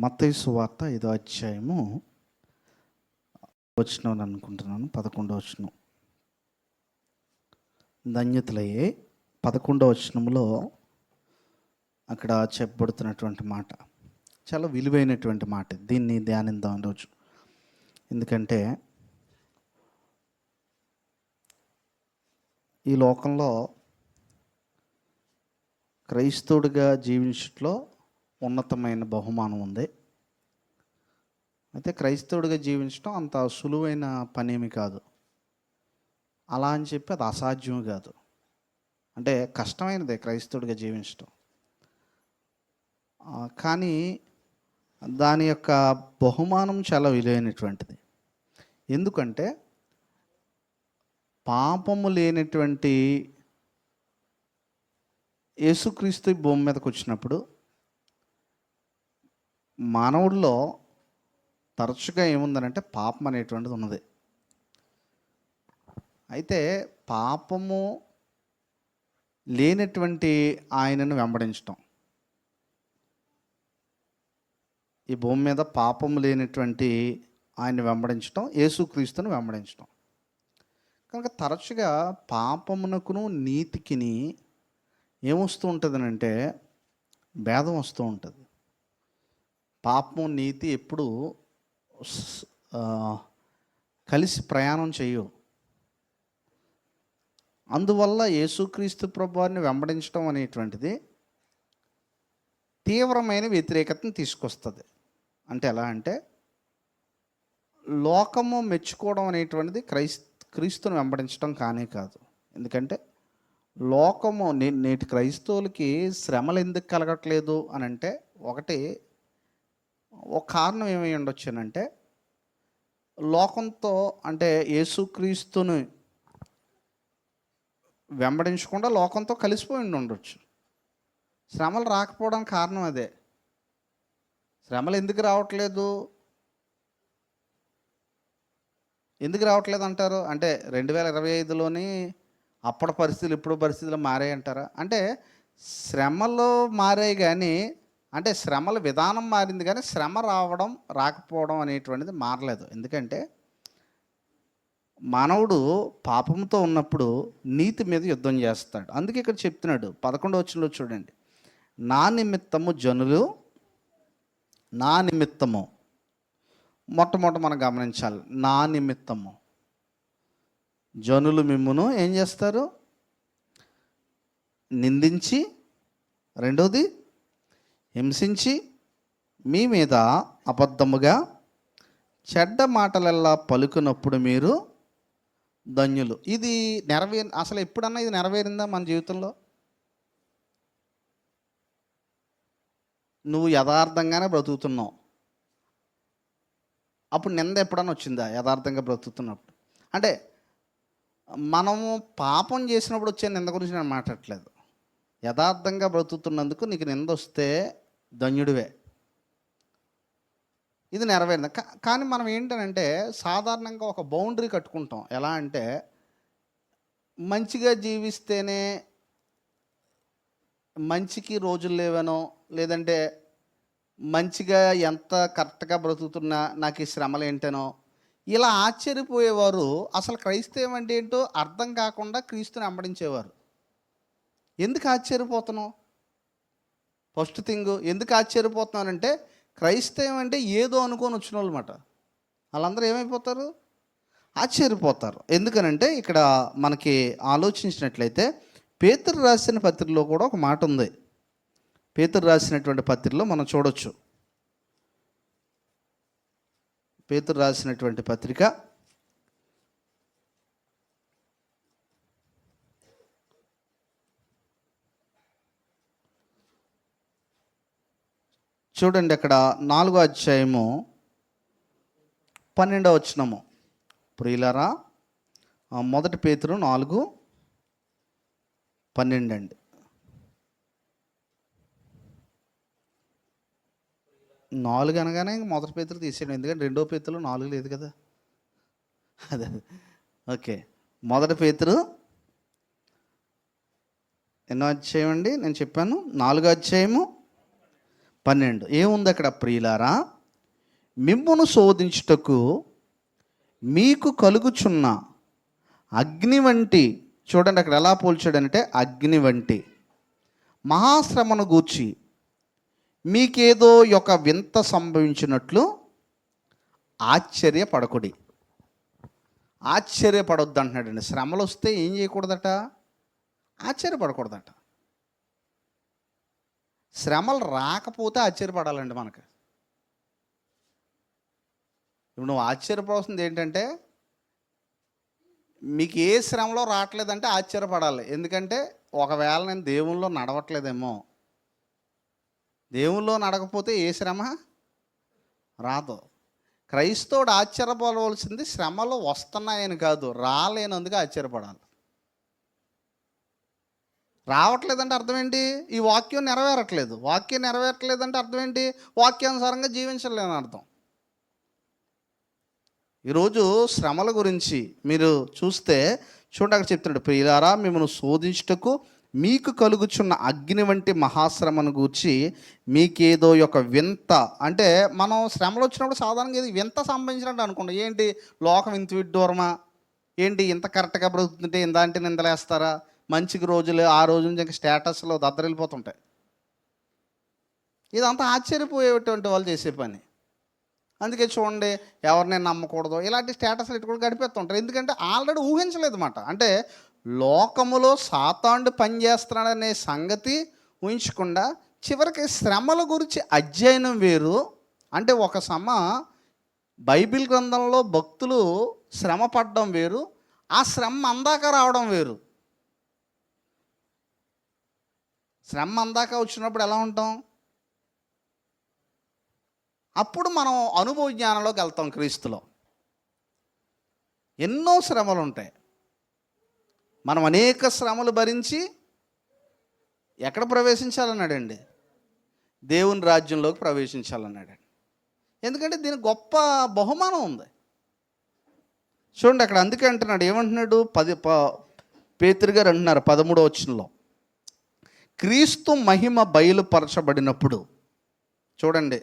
మత్తయి సువార్త 5వ అధ్యాయము వచనం అనుకుంటున్నాను, 11వ వచనం. ధన్యతలయ్యే 11వ వచనంలో అక్కడ చెప్పబడుతున్నటువంటి మాట చాలా విలువైనటువంటి మాట. దీన్ని ధ్యానిద్దాం రోజు. ఎందుకంటే ఈ లోకంలో క్రైస్తవుడిగా జీవించట్లో ఉన్నతమైన బహుమానం ఉంది. అయితే క్రైస్తవుడిగా జీవించడం అంత సులువైన పనేమి కాదు. అలా అని చెప్పి అది అసాధ్యం కాదు, అంటే కష్టమైనదే క్రైస్తవుడిగా జీవించడం. కానీ దాని యొక్క బహుమానం చాలా విలువైనటువంటిది. ఎందుకంటే పాపము లేనటువంటి యేసుక్రీస్తు భూమి మీదకి వచ్చినప్పుడు మానవుల్లో తరచుగా ఏముందనంటే పాపం అనేటువంటిది ఉన్నది. అయితే పాపము లేనటువంటి ఆయనను వెంబడించటం, ఈ భూమి మీద పాపము లేనటువంటి ఆయన వెంబడించటం, యేసుక్రీస్తును వెంబడించటం. కనుక తరచుగా పాపమునకును నీతికిని ఏమొస్తూ ఉంటుందనంటే భేదం వస్తూ ఉంటుంది. పాపము నీతి ఎప్పుడు కలిసి ప్రయాణం చేయవు. అందువల్ల యేసుక్రీస్తు ప్రభువారిని వెంబడించడం అనేటువంటిది తీవ్రమైన వ్యతిరేకతను తీసుకొస్తుంది. అంటే ఎలా అంటే లోకము మెచ్చుకోవడం అనేటువంటిది క్రీస్తుని వెంబడించడం కానే కాదు. ఎందుకంటే లోకము నేటి క్రైస్తవులకి శ్రమలు ఎందుకు కలగట్లేదు అని అంటే, ఒకటి ఒక కారణం ఏమై ఉండొచ్చు అంటే లోకంతో, అంటే యేసుక్రీస్తుని వెంబడించకుండా లోకంతో కలిసిపోయి ఉండొచ్చు. శ్రమలు రాకపోవడానికి కారణం అదే. శ్రమలు ఎందుకు రావట్లేదు అంటారు అంటే 2025లోని అప్పటి పరిస్థితులు ఇప్పుడు పరిస్థితులు మారాయి అంటారా? అంటే శ్రమలు మారాయి కానీ, అంటే శ్రమల విధానం మారింది కానీ శ్రమ రాకపోవడం అనేటువంటిది మారలేదు. ఎందుకంటే మానవుడు పాపంతో ఉన్నప్పుడు నీతి మీద యుద్ధం చేస్తాడు. అందుకే ఇక్కడ చెప్తున్నాడు 11వ వచనంలో చూడండి, నా నిమిత్తము జనులు, నా నిమిత్తము, మొట్టమొదట మనం గమనించాలి, నా నిమిత్తము జనులు మిమ్మును ఏం చేస్తారు? నిందించి, రెండోది హింసించి, మీ మీద అబద్ధముగా చెడ్డ మాటలల్లా పలుకున్నప్పుడు మీరు ధన్యులు. ఇది అసలు ఎప్పుడన్నా ఇది నెరవేరిందా మన జీవితంలో? నువ్వు యథార్థంగానే బ్రతుకుతున్నావు, అప్పుడు నింద ఎప్పుడన్నా వచ్చిందా? యథార్థంగా బ్రతుకుతున్నప్పుడు. అంటే మనము పాపం చేసినప్పుడు వచ్చే నింద గురించి నేను మాట్లాడట్లేదు. యథార్థంగా బ్రతుకుతున్నందుకు నీకు నింద వస్తే ధన్యుడివే. ఇది నెరవేరింది. కానీ మనం ఏంటంటే సాధారణంగా ఒక బౌండరీ కట్టుకుంటాం. ఎలా అంటే మంచిగా జీవిస్తేనే మంచికి రోజులు లేవనో, లేదంటే మంచిగా ఎంత కరెక్ట్గా బ్రతుకుతున్నా నాకు ఈ శ్రమలు ఏంటనో ఇలా ఆశ్చర్యపోయేవారు. అసలు క్రైస్తవం అంటే ఏంటో అర్థం కాకుండా క్రీస్తుని వెంబడించేవారు. ఎందుకు ఆశ్చర్యపోతున్నావు? ఫస్ట్ థింగ్, ఎందుకు ఆశ్చర్యపోతున్నానంటే క్రైస్తవం అంటే ఏదో అనుకొని వచ్చిన వాళ్ళు అన్నమాట. వాళ్ళందరూ ఏమైపోతారు? ఆశ్చర్యపోతారు. ఎందుకనంటే ఇక్కడ మనకి ఆలోచించినట్లయితే పేతురు రాసిన పత్రికలో కూడా ఒక మాట ఉంది. పేతురు రాసినటువంటి పత్రికలో మనం చూడొచ్చు. పేతురు రాసినటువంటి పత్రిక చూడండి, అక్కడ 4వ అధ్యాయము 12వ వచనము. ప్రియులారా, మొదటి పేతురు 4:12 అండి. 4 అనగానే ఇంక మొదటి పేతురు తీసేయండి, ఎందుకంటే 2వ పేతురు 4 లేదు కదా. అదే ఓకే. మొదటి పేతురు ఎన్నో అధ్యాయం అండి? నేను చెప్పాను 4వ అధ్యాయము 12 ఏముంది అక్కడ? ప్రియులారా, మిమ్మును శోధించుటకు మీకు కలుగుచున్న అగ్ని వంటి, చూడండి అక్కడ ఎలా పోల్చాడంటే అగ్ని వంటి మహాశ్రమను గూర్చి మీకేదో ఒక వింత సంభవించినట్లు ఆశ్చర్యపడకుడి. ఆశ్చర్యపడొద్దు అంటున్నాడండి. శ్రమలు వస్తే ఏం చేయకూడదట? ఆశ్చర్యపడకూడదట. శ్రమలు రాకపోతే ఆశ్చర్యపడాలండి మనకు. ఇప్పుడు నువ్వు ఆశ్చర్యపోవాల్సింది ఏంటంటే, మీకు ఏ శ్రమలో రావట్లేదంటే ఆశ్చర్యపడాలి. ఎందుకంటే ఒకవేళ నేను దేవుల్లో నడవట్లేదేమో, దేవుల్లో నడకపోతే ఏ శ్రమ రాదు. క్రైస్తవుడు ఆశ్చర్యపడవలసింది శ్రమలు వస్తున్నాయని కాదు, రాలేనందుకు ఆశ్చర్యపడాలి. రావట్లేదంటే అర్థం ఏంటి? ఈ వాక్యం నెరవేరట్లేదు. వాక్యం నెరవేరట్లేదంటే అర్థం ఏంటి? వాక్యానుసారంగా జీవించలేని అర్థం. ఈరోజు శ్రమల గురించి మీరు చూస్తే చూడండి, అక్కడ చెప్తున్నాడు, ప్రియులారా, మిమ్మల్ని శోధించుటకు మీకు కలుగుచున్న అగ్ని వంటి మహాశ్రమను గూర్చి మీకేదో ఒక వింత, అంటే మనం శ్రమలు వచ్చినప్పుడు సాధారణంగా ఇది వింత సంబంధించినట్టు అనుకుంటాం. ఏంటి, లోకం ఇంత విడ్డూరమా, ఏంటి ఇంత కరెక్ట్గా బ్రతుకుతుంటే ఇందాంటి నిందలేస్తారా, మంచికి రోజులు ఆ రోజు నుంచి ఇంకా స్టేటస్లో దద్దరిల్లిపోతుంటాయి. ఇదంతా ఆశ్చర్యపోయేటువంటి వాళ్ళు చేసే పని. అందుకే చూడండి, ఎవరిని నమ్మకూడదు ఇలాంటి స్టేటస్లు ఇటు గడిపేస్తుంటారు. ఎందుకంటే ఆల్రెడీ ఊహించలేదు అన్నమాట. అంటే లోకములో సాతానుడు పనిచేస్తున్నాడనే సంగతి ఊహించకుండా చివరికి శ్రమల గురించి అధ్యయనం వేరు. అంటే ఒక బైబిల్ గ్రంథంలో భక్తులు శ్రమ పడడం వేరు, ఆ శ్రమ అందాక రావడం వేరు. శ్రమ అందాక వచ్చినప్పుడు ఎలా ఉంటాం? అప్పుడు మనం అనుభవ జ్ఞానంలోకి వెళ్తాం. క్రీస్తులో ఎన్నో శ్రమలు ఉంటాయి. మనం అనేక శ్రమలు భరించి ఎక్కడ ప్రవేశించాలన్నాడండి? దేవుని రాజ్యంలోకి ప్రవేశించాలన్నాడండి. ఎందుకంటే దీనికి గొప్ప బహుమానం ఉంది. చూడండి అక్కడ అందుకే అంటున్నాడు, ఏమంటున్నాడు? పేతురు గారు అంటున్నారు 13వ వచనంలో, క్రీస్తు మహిమ బయలుపరచబడినప్పుడు. చూడండి,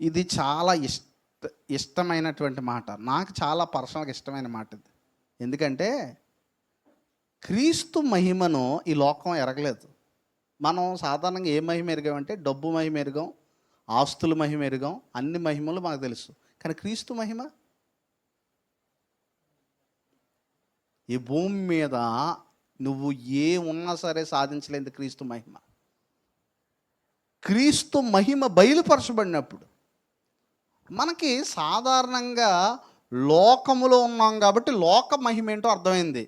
ఇది చాలా ఇష్టమైనటువంటి మాట. నాకు చాలా పర్సనల్గా ఇష్టమైన మాట ఇది. ఎందుకంటే క్రీస్తు మహిమను ఈ లోకం ఎరగలేదు. మనం సాధారణంగా ఏ మహిమ ఎరిగామంటే డబ్బు మహిమ ఎరిగాం, ఆస్తుల మహిమ ఎరిగాం, అన్ని మహిమలు మనకు తెలుసు. కానీ క్రీస్తు మహిమ, ఈ భూమి మీద నువ్వు ఏ ఉన్నా సరే సాధించలేదు క్రీస్తు మహిమ. క్రీస్తు మహిమ బయలుపరచబడినప్పుడు మనకి సాధారణంగా లోకములో ఉన్నాం కాబట్టి లోక మహిమ ఏంటో అర్థమైంది.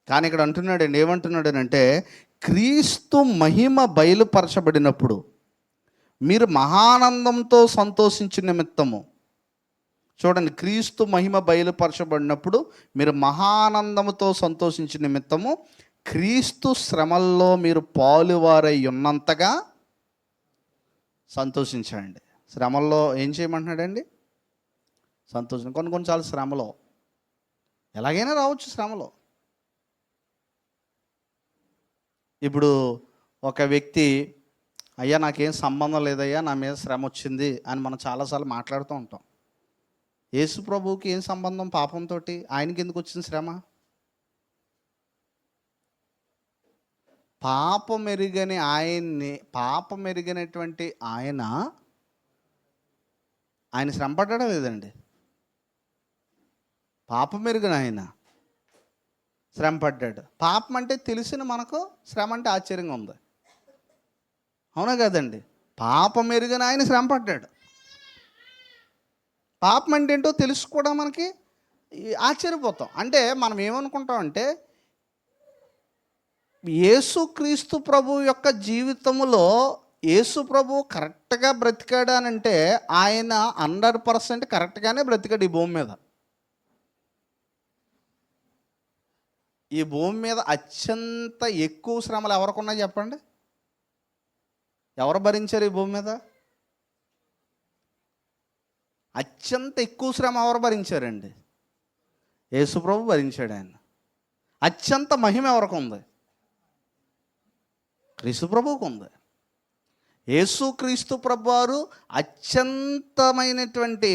కానీ ఇక్కడ అంటున్నాడండి, ఏమంటున్నాడు అంటే, క్రీస్తు మహిమ బయలుపరచబడినప్పుడు మీరు మహానందంతో సంతోషించిన నిమిత్తము. చూడండి, క్రీస్తు మహిమ బయలుపరచబడినప్పుడు మీరు మహానందముతో సంతోషించిన నిమిత్తము క్రీస్తు శ్రమల్లో మీరు పాలువారై ఉన్నంతగా సంతోషించండి. శ్రమల్లో ఏం చేయమంటున్నాడండి? సంతోషం. కొన్నిసార్లు శ్రమలో ఎలాగైనా రావచ్చు. శ్రమలో ఇప్పుడు ఒక వ్యక్తి, అయ్యా నాకేం సంబంధం లేదయ్యా, నా మీద శ్రమ వచ్చింది అని మనం చాలాసార్లు మాట్లాడుతూ ఉంటాం. యేసు ప్రభువుకి ఏం సంబంధం పాపంతో? ఆయనకి ఎందుకు వచ్చింది శ్రమ? పాపం ఎరిగినటువంటి ఆయన శ్రమ పడ్డా లేదండి? పాపం ఎరిగిన ఆయన శ్రమ పడ్డాడు. పాపం అంటే తెలిసిన మనకు శ్రమ అంటే ఆశ్చర్యంగా ఉంది, అవునా కదండి? పాపం ఎరిగిన ఆయన శ్రమ పడ్డాడు. పాపం అంటే ఏంటో తెలుసు కూడా మనకి ఆశ్చర్యపోతాం. అంటే మనం ఏమనుకుంటాం అంటే, యేసుక్రీస్తు ప్రభు యొక్క జీవితంలో యేసు ప్రభు కరెక్ట్గా బ్రతికాడానంటే ఆయన 100% కరెక్ట్గానే బ్రతికాడు ఈ భూమి మీద. ఈ భూమి మీద అత్యంత ఎక్కువ శ్రమలు ఎవరికున్నాయి చెప్పండి? ఎవరు భరించారు ఈ భూమి మీద? అత్యంత ఎక్కువ శ్రమ ఎవరు భరించారండి? యేసు ప్రభు భరించాడు. ఆయన అత్యంత మహిమ ఎవరికి ఉంది? యేసు ప్రభువుకు ఉంది. యేసుక్రీస్తు ప్రభువారు అత్యంతమైనటువంటి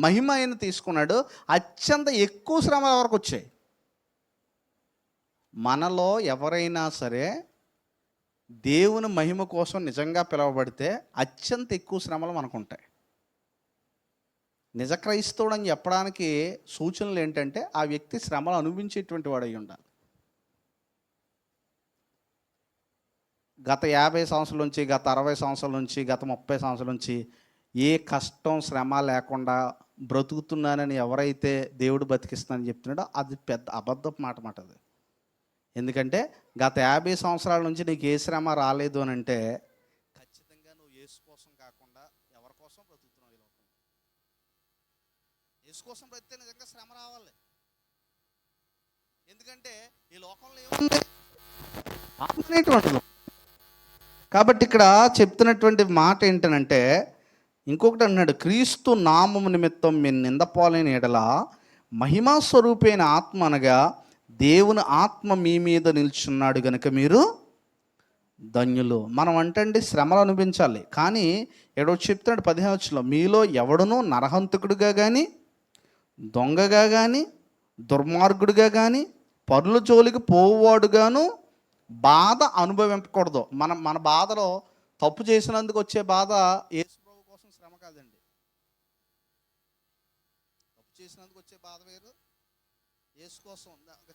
మహిమ ఆయన తీసుకున్నాడు. అత్యంత ఎక్కువ శ్రమల వరకు వచ్చాయి. మనలో ఎవరైనా సరే దేవుని మహిమ కోసం నిజంగా పిలువబడితే అత్యంత ఎక్కువ శ్రమలు మనకుంటాయి. నిజ క్రైస్తవుడు అని చెప్పడానికి సూచనలు ఏంటంటే ఆ వ్యక్తి శ్రమలు అనుభవించేటువంటి వాడు అయి ఉండాలి. గత 50 సంవత్సరాల నుంచి, గత 60 సంవత్సరాల నుంచి, గత 30 సంవత్సరాల నుంచి ఏ కష్టం శ్రమ లేకుండా బ్రతుకుతున్నానని ఎవరైతే దేవుడు బతికిస్తానని చెప్తున్నాడో అది పెద్ద అబద్ధపు మాట అది. ఎందుకంటే గత 50 సంవత్సరాల నుంచి నీకు ఏ శ్రమ రాలేదు అని అంటే ఖచ్చితంగా నువ్వు యేసు కోసం కాకుండా ఎవరి కోసం బ్రతుకుతున్నావు? ఈ లోకంలో యేసు కోసం బ్రతికితే నిజంగా శ్రమ రావాలి. ఎందుకంటే ఈ లోకంలో ఏముంది? కాబట్టి ఇక్కడ చెప్తున్నటువంటి మాట ఏంటనంటే, ఇంకొకటి అన్నాడు, క్రీస్తు నామము నిమిత్తం మీరు నిందపోలేని ఎడల మహిమా స్వరూపైన ఆత్మ అనగా దేవుని ఆత్మ మీ మీద నిల్చున్నాడు కనుక మీరు ధన్యులు. మనం అంటే శ్రమలు అనిపించాలి. కానీ ఎడో చెప్తున్నాడు 15 మీలో ఎవడునూ నరహంతకుడిగా కానీ, దొంగగా కానీ, దుర్మార్గుడిగా కానీ, పరుల జోలికి పోవాడుగాను బాధ అనుభవించకూడదు. మన బాధలో తప్పు చేసినందుకు వచ్చే బాధ యేసు ప్రభు కోసం శ్రమ కాదండి. తప్పు చేసినందుకు వచ్చే బాధ వేరు, యేసు కోసం.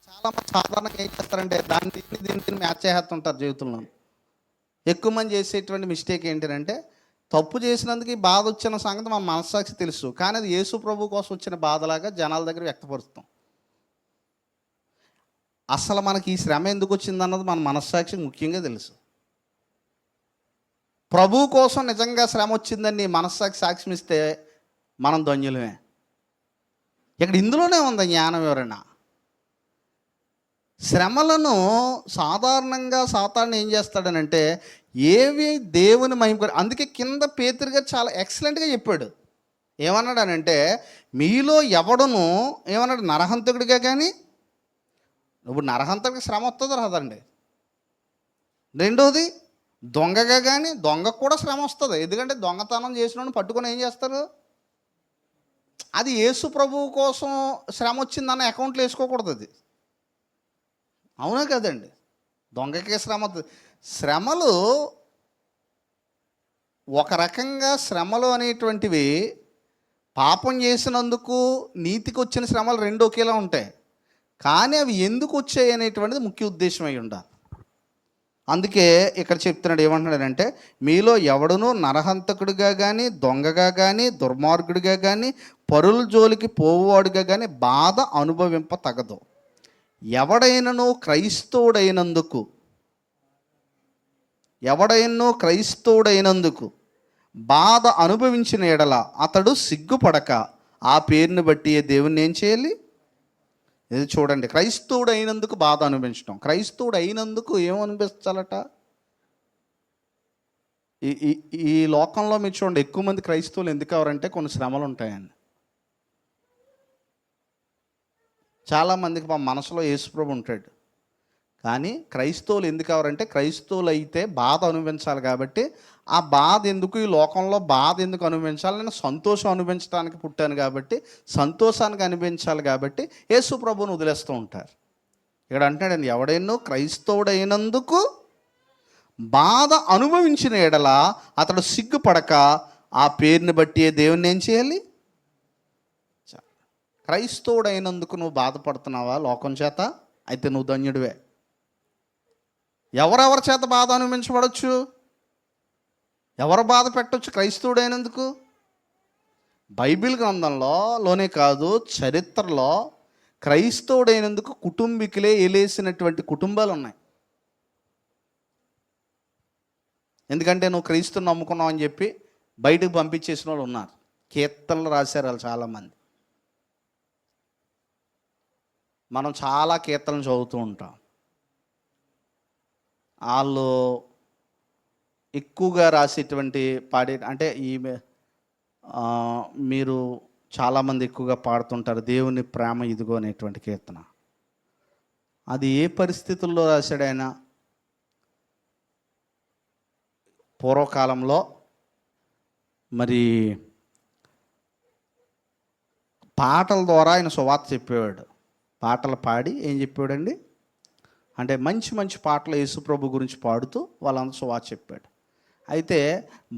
చాలా మంది సాధారణంగా ఏం చేస్తారంటే దీన్ని మ్యాచ్ చేస్తుంటారు జీవితంలో. ఎక్కువ మంది చేసేటువంటి మిస్టేక్ ఏంటంటే తప్పు చేసినందుకు ఈ బాధ వచ్చిన సంగతి మన మనస్సాక్షి తెలుసు, కానీ అది యేసు ప్రభు కోసం వచ్చిన బాధలాగా జనాల దగ్గర వ్యక్తపరుస్తాం. అసలు మనకి ఈ శ్రమ ఎందుకు వచ్చిందన్నది మన మనస్సాక్షికి ముఖ్యంగా తెలుసు. ప్రభు కోసం నిజంగా శ్రమ వచ్చిందని నీ మనస్సాక్షి సాక్ష్యం ఇస్తే మనం ధన్యులమే. ఇక్కడ ఇందులోనే ఉంది జ్ఞానం. ఎవరైనా శ్రమలను సాధారణంగా సాతాను ఏం చేస్తాడనంటే ఏవి దేవుని మహిమ. అందుకే కింద పేతురు గారు చాలా ఎక్సలెంట్గా చెప్పాడు. ఏమన్నాడనంటే మీలో ఎవడును ఏమన్నాడు, నరహంతకుడిగా కానీ, నువ్వు నరహంతకుడికి శ్రమ వస్తుంది రాదండి. రెండోది దొంగగా కానీ, దొంగకు కూడా శ్రమ వస్తుంది. ఎందుకంటే దొంగతనం చేసిన పట్టుకొని ఏం చేస్తారు? అది యేసు ప్రభువు కోసం శ్రమ వచ్చిందన్న అకౌంట్లో వేసుకోకూడదు. అది అవునా కదండి? దొంగకే శ్రమ. శ్రమలు ఒక రకంగా శ్రమలు అనేటువంటివి పాపం చేసినందుకు నీతికి వచ్చిన శ్రమలు రెండు ఒకేలా ఉంటాయి. కానీ అవి ఎందుకు వచ్చాయి అనేటువంటిది ముఖ్య ఉద్దేశం అయి ఉండాలి. అందుకే ఇక్కడ చెప్తున్నాడు, ఏమంటున్నాడంటే మీలో ఎవడునూ నరహంతకుడిగా కానీ, దొంగగా కానీ, దుర్మార్గుడిగా కానీ, పరుల జోలికి పోవాడుగా కానీ బాధ అనుభవింప తగదు. ఎవడైనను క్రైస్తవుడైనందుకు బాధ అనుభవించిన ఎడల అతడు సిగ్గుపడక ఆ పేరుని బట్టి దేవుణ్ణి ఏం చేయాలి? ఇది చూడండి, క్రైస్తవుడు అయినందుకు బాధ అనుభవించడం. క్రైస్తవుడు అయినందుకు ఏం అనిపించాలట? ఈ లోకంలో మీరు చూడండి, ఎక్కువ మంది క్రైస్తవులు ఎందుకు ఎవరంటే కొన్ని శ్రమలు ఉంటాయండి. చాలామందికి మా మనసులో యేసుప్రభు ఉంటాడు, కానీ క్రైస్తవులు ఎందుకు ఎవరంటే క్రైస్తవులు అయితే బాధ అనుభవించాలి కాబట్టి ఆ బాధ ఎందుకు, ఈ లోకంలో బాధ ఎందుకు అనుభవించాలి? నేను సంతోషం అనుభవించడానికి పుట్టాను కాబట్టి సంతోషానికి అనుభవించాలి కాబట్టి యేసు ప్రభువును వదిలేస్తూ ఉంటారు. ఇక్కడ అంటున్నాడండి, ఎవడైనా క్రైస్తవుడైనందుకు బాధ అనుభవించిన ఎడల అతడు సిగ్గుపడక ఆ పేరుని బట్టి దేవుణ్ణి ఏం చేయాలి? క్రైస్తవుడైనందుకు నువ్వు బాధపడుతున్నావా లోకం చేత? అయితే నువ్వు ధన్యుడివే. ఎవరెవరి చేత బాధ అనుభవించబడచ్చు? ఎవరు బాధ పెట్టవచ్చు క్రైస్తవుడైనందుకు? బైబిల్ గ్రంథంలోనే కాదు, చరిత్రలో క్రైస్తవుడైనందుకు కుటుంబీకులే ఏలేసినటువంటి కుటుంబాలు ఉన్నాయి. ఎందుకంటే నువ్వు క్రీస్తుని నమ్ముకున్నావు అని చెప్పి బయటకు పంపించేసిన వాళ్ళు ఉన్నారు. కీర్తనలు రాశారు వాళ్ళు చాలామంది. మనం చాలా కీర్తనలు చదువుతూ ఉంటాం. వాళ్ళు ఎక్కువగా రాసేటువంటి అంటే మీరు చాలామంది ఎక్కువగా పాడుతుంటారు దేవుని ప్రేమ ఇదిగో అనేటువంటి కీర్తన. అది ఏ పరిస్థితుల్లో రాశాడు ఆయన? పూర్వకాలంలో మరి పాటల ద్వారా ఆయన సువార్త చెప్పేవాడు. పాటలు పాడి ఏం చెప్పాడండి అంటే మంచి మంచి పాటలు యేసుప్రభు గురించి పాడుతూ వాళ్ళందరూ సువార్త చెప్పాడు. అయితే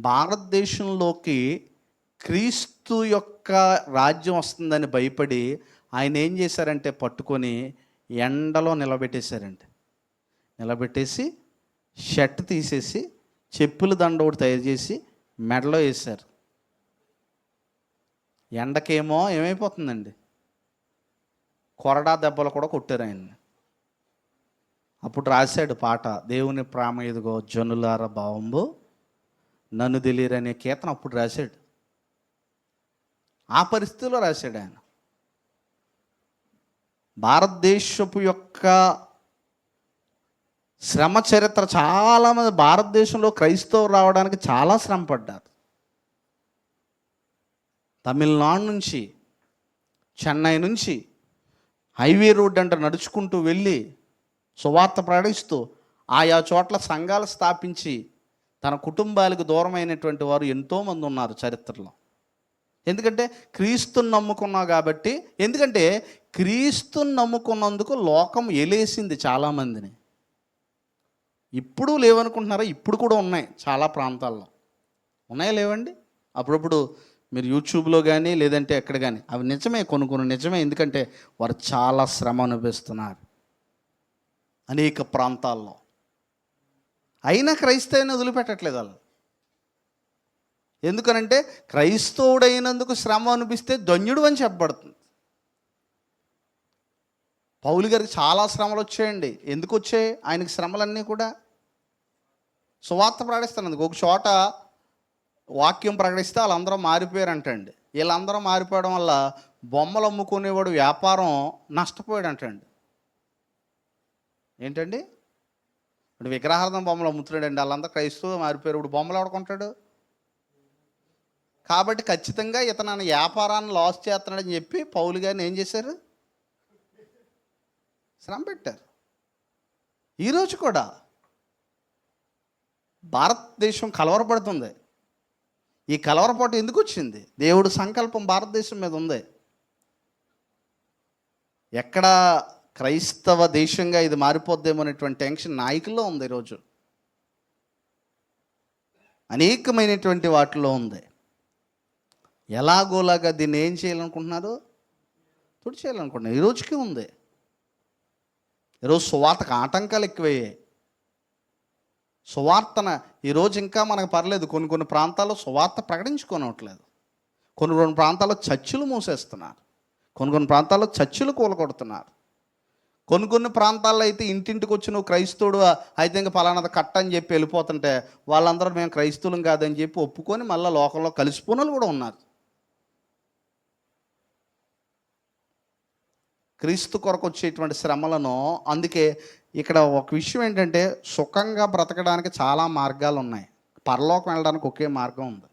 భారతదేశంలోకి క్రీస్తు యొక్క రాజ్యం వస్తుందని భయపడి ఆయన ఏం చేశారంటే పట్టుకొని ఎండలో నిలబెట్టేశారండి. నిలబెట్టేసి షర్ట్ తీసేసి చెప్పుల దండ ఒకటి తయారు చేసి మెడలో వేశారు. ఎండకేమో ఏమైపోతుందండి, కొరడా దెబ్బలు కూడా కొట్టారు ఆయన్ని. అప్పుడు రాశాడు పాట, దేవుని ప్రేమ ఎదుగో జనులార భావంబు నన్ను తెలియరనే కీర్తన అప్పుడు రాశాడు. ఆ పరిస్థితిలో రాశాడు ఆయన. భారతదేశపు యొక్క శ్రమ చరిత్ర చాలామంది భారతదేశంలో క్రైస్తవులు రావడానికి చాలా శ్రమ పడ్డారు. తమిళనాడు నుంచి, చెన్నై నుంచి హైవే రోడ్ అంటే నడుచుకుంటూ వెళ్ళి సువార్త ప్రకటిస్తూ ఆయా చోట్ల సంఘాలు స్థాపించి తన కుటుంబాలకు దూరమైనటువంటి వారు ఎంతోమంది ఉన్నారు చరిత్రలో. ఎందుకంటే క్రీస్తుని నమ్ముకున్నావు కాబట్టి. ఎందుకంటే క్రీస్తుని నమ్ముకున్నందుకు లోకం ఎలేసింది చాలామందిని. ఇప్పుడు లేవనుకుంటున్నారా? ఇప్పుడు కూడా ఉన్నాయి, చాలా ప్రాంతాల్లో ఉన్నాయా లేవండి? అప్పుడప్పుడు మీరు యూట్యూబ్లో కానీ లేదంటే ఎక్కడ కానీ అవి నిజమే, కొన్ని నిజమే. ఎందుకంటే వారు చాలా శ్రమ అనుభవిస్తున్నారు అనేక ప్రాంతాల్లో. అయినా క్రైస్తవుని వదిలిపెట్టట్లేదు వాళ్ళు. ఎందుకనంటే క్రైస్తవుడైనందుకు శ్రమ అనిపిస్తే ధన్యుడు అని చెప్పబడుతుంది. పౌలు గారికి చాలా శ్రమలు వచ్చాయండి. ఎందుకు వచ్చాయి ఆయనకి శ్రమలన్నీ కూడా? సువార్త ప్రకటిస్తున్నందుకు. ఒక చోట వాక్యం ప్రకటిస్తే వాళ్ళందరూ మారిపోయారంటండి. వీళ్ళందరూ మారిపోవడం వల్ల బొమ్మలు అమ్ముకునేవాడు వ్యాపారం నష్టపోయాడు అంటండి. ఏంటండి, ఇప్పుడు విగ్రహార్థం బొమ్మలు అమ్ముతున్నాడండి. వాళ్ళందరూ క్రైస్తవుగా మారిపోయారు. ఇప్పుడు బొమ్మలు ఎవడుకుంటాడు? కాబట్టి ఖచ్చితంగా ఇతను వ్యాపారాన్ని లాస్ చేస్తున్నాడని చెప్పి పౌలు గారిని ఏం చేశారు? శ్రమ పెట్టారు. ఈరోజు కూడా భారతదేశం కలవరపడుతుంది. ఈ కలవరపాటు ఎందుకు వచ్చింది? దేవుడు సంకల్పం భారతదేశం మీద ఉంది. ఎక్కడ క్రైస్తవ దేశంగా ఇది మారిపోద్దేమో అనేటువంటి టెన్షన్ నాయకుల్లో ఉంది. ఈరోజు అనేకమైనటువంటి వాటిలో ఉంది. ఎలాగోలాగా దీన్ని ఏం చేయాలనుకుంటున్నారు? తుడి చేయాలనుకుంటున్నారు. ఈరోజుకి ఉంది. ఈరోజు సువార్తకు ఆటంకాలు ఎక్కువయ్యాయి. సువార్తన ఈరోజు ఇంకా మనకు పర్లేదు, కొన్ని ప్రాంతాల్లో సువార్త ప్రకటించుకోనట్లేదు. కొన్ని ప్రాంతాల్లో చర్చిలు మూసేస్తున్నారు. కొన్ని ప్రాంతాల్లో చర్చిలు కూలగొడుతున్నారు. కొన్ని ప్రాంతాల్లో అయితే ఇంటింటికి వచ్చి నువ్వు క్రైస్తవుడు అయితే ఇంకా పలానాది కట్ట అని చెప్పి వెళ్ళిపోతుంటే వాళ్ళందరూ మేము క్రైస్తవులం కాదని చెప్పి ఒప్పుకొని మళ్ళీ లోకంలో కలిసిపోయిన కూడా ఉన్నారు. క్రీస్తు కొరకు వచ్చేటువంటి శ్రమలను. అందుకే ఇక్కడ ఒక విషయం ఏంటంటే, సుఖంగా బ్రతకడానికి చాలా మార్గాలు ఉన్నాయి. పరలోకం వెళ్ళడానికి ఒకే మార్గం ఉంది.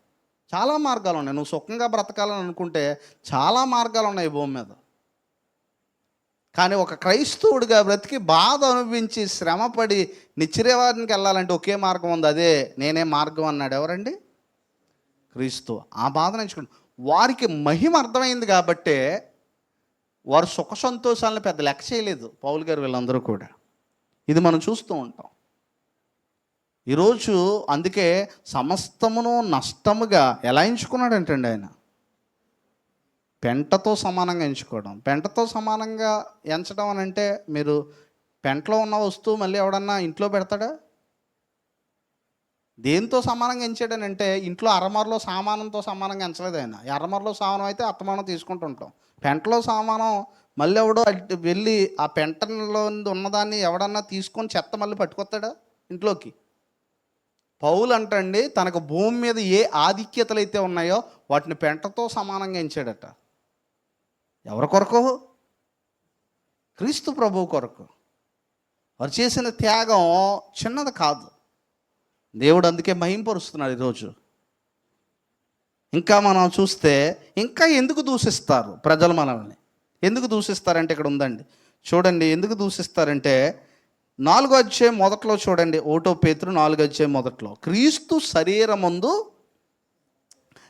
చాలా మార్గాలు ఉన్నాయి. నువ్వు సుఖంగా బ్రతకాలని అనుకుంటే చాలా మార్గాలు ఉన్నాయి భూమి మీద. కానీ ఒక క్రైస్తవుడిగా బ్రతికి బాధ అనుభవించి శ్రమపడి నిత్యవారికి వెళ్ళాలంటే ఒకే మార్గం ఉంది. అదే నేనే మార్గం అన్నాడు. ఎవరండి? క్రీస్తు. ఆ బాధను ఎంచుకోండి. వారికి మహిమ అర్థమైంది కాబట్టే వారు సుఖ సంతోషాలను పెద్ద లెక్క చేయలేదు పౌలు గారు వీళ్ళందరూ కూడా. ఇది మనం చూస్తూ ఉంటాం ఈరోజు. అందుకే సమస్తమును నష్టముగా ఎలా ఎంచుకున్నాడంటండి ఆయన? పెంటతో సమానంగా ఎంచుకోవడం. పెంటతో సమానంగా ఎంచడం అని అంటే, మీరు పెంటలో ఉన్న వస్తువు మళ్ళీ ఎవడన్నా ఇంట్లో పెడతాడా? దేంతో సమానంగా ఎంచాడనంటే, ఇంట్లో అరమరలో సామానంతో సమానంగా ఎంచలేదు ఆయన. అరమరలో సామానం అయితే అత్తమానం తీసుకుంటూ ఉంటాం. పెంటలో సామానం మళ్ళీ ఎవడో వెళ్ళి ఆ పెంటలో ఉన్నదాన్ని ఎవడన్నా తీసుకొని చెత్త మళ్ళీ పట్టుకొస్తాడా ఇంట్లోకి? పౌలు అంటండి, తనకు భూమి మీద ఏ ఆధిక్యతలు అయితే ఉన్నాయో వాటిని పెంటతో సమానంగా ఎంచాడట. ఎవరి కొరకు? క్రీస్తు ప్రభువు కొరకు. వారు చేసిన త్యాగం చిన్నది కాదు. దేవుడు అందుకే మహింపరుస్తున్నాడు ఈరోజు. ఇంకా మనం చూస్తే ఇంకా ఎందుకు దూషిస్తారు ప్రజలు మనల్ని? ఎందుకు దూషిస్తారంటే ఇక్కడ ఉందండి చూడండి. ఎందుకు దూషిస్తారంటే, 4వ అధ్యాయం మొదట్లో చూడండి, 1 పేతురు 4వ అధ్యాయం మొదట్లో, క్రీస్తు శరీరమందు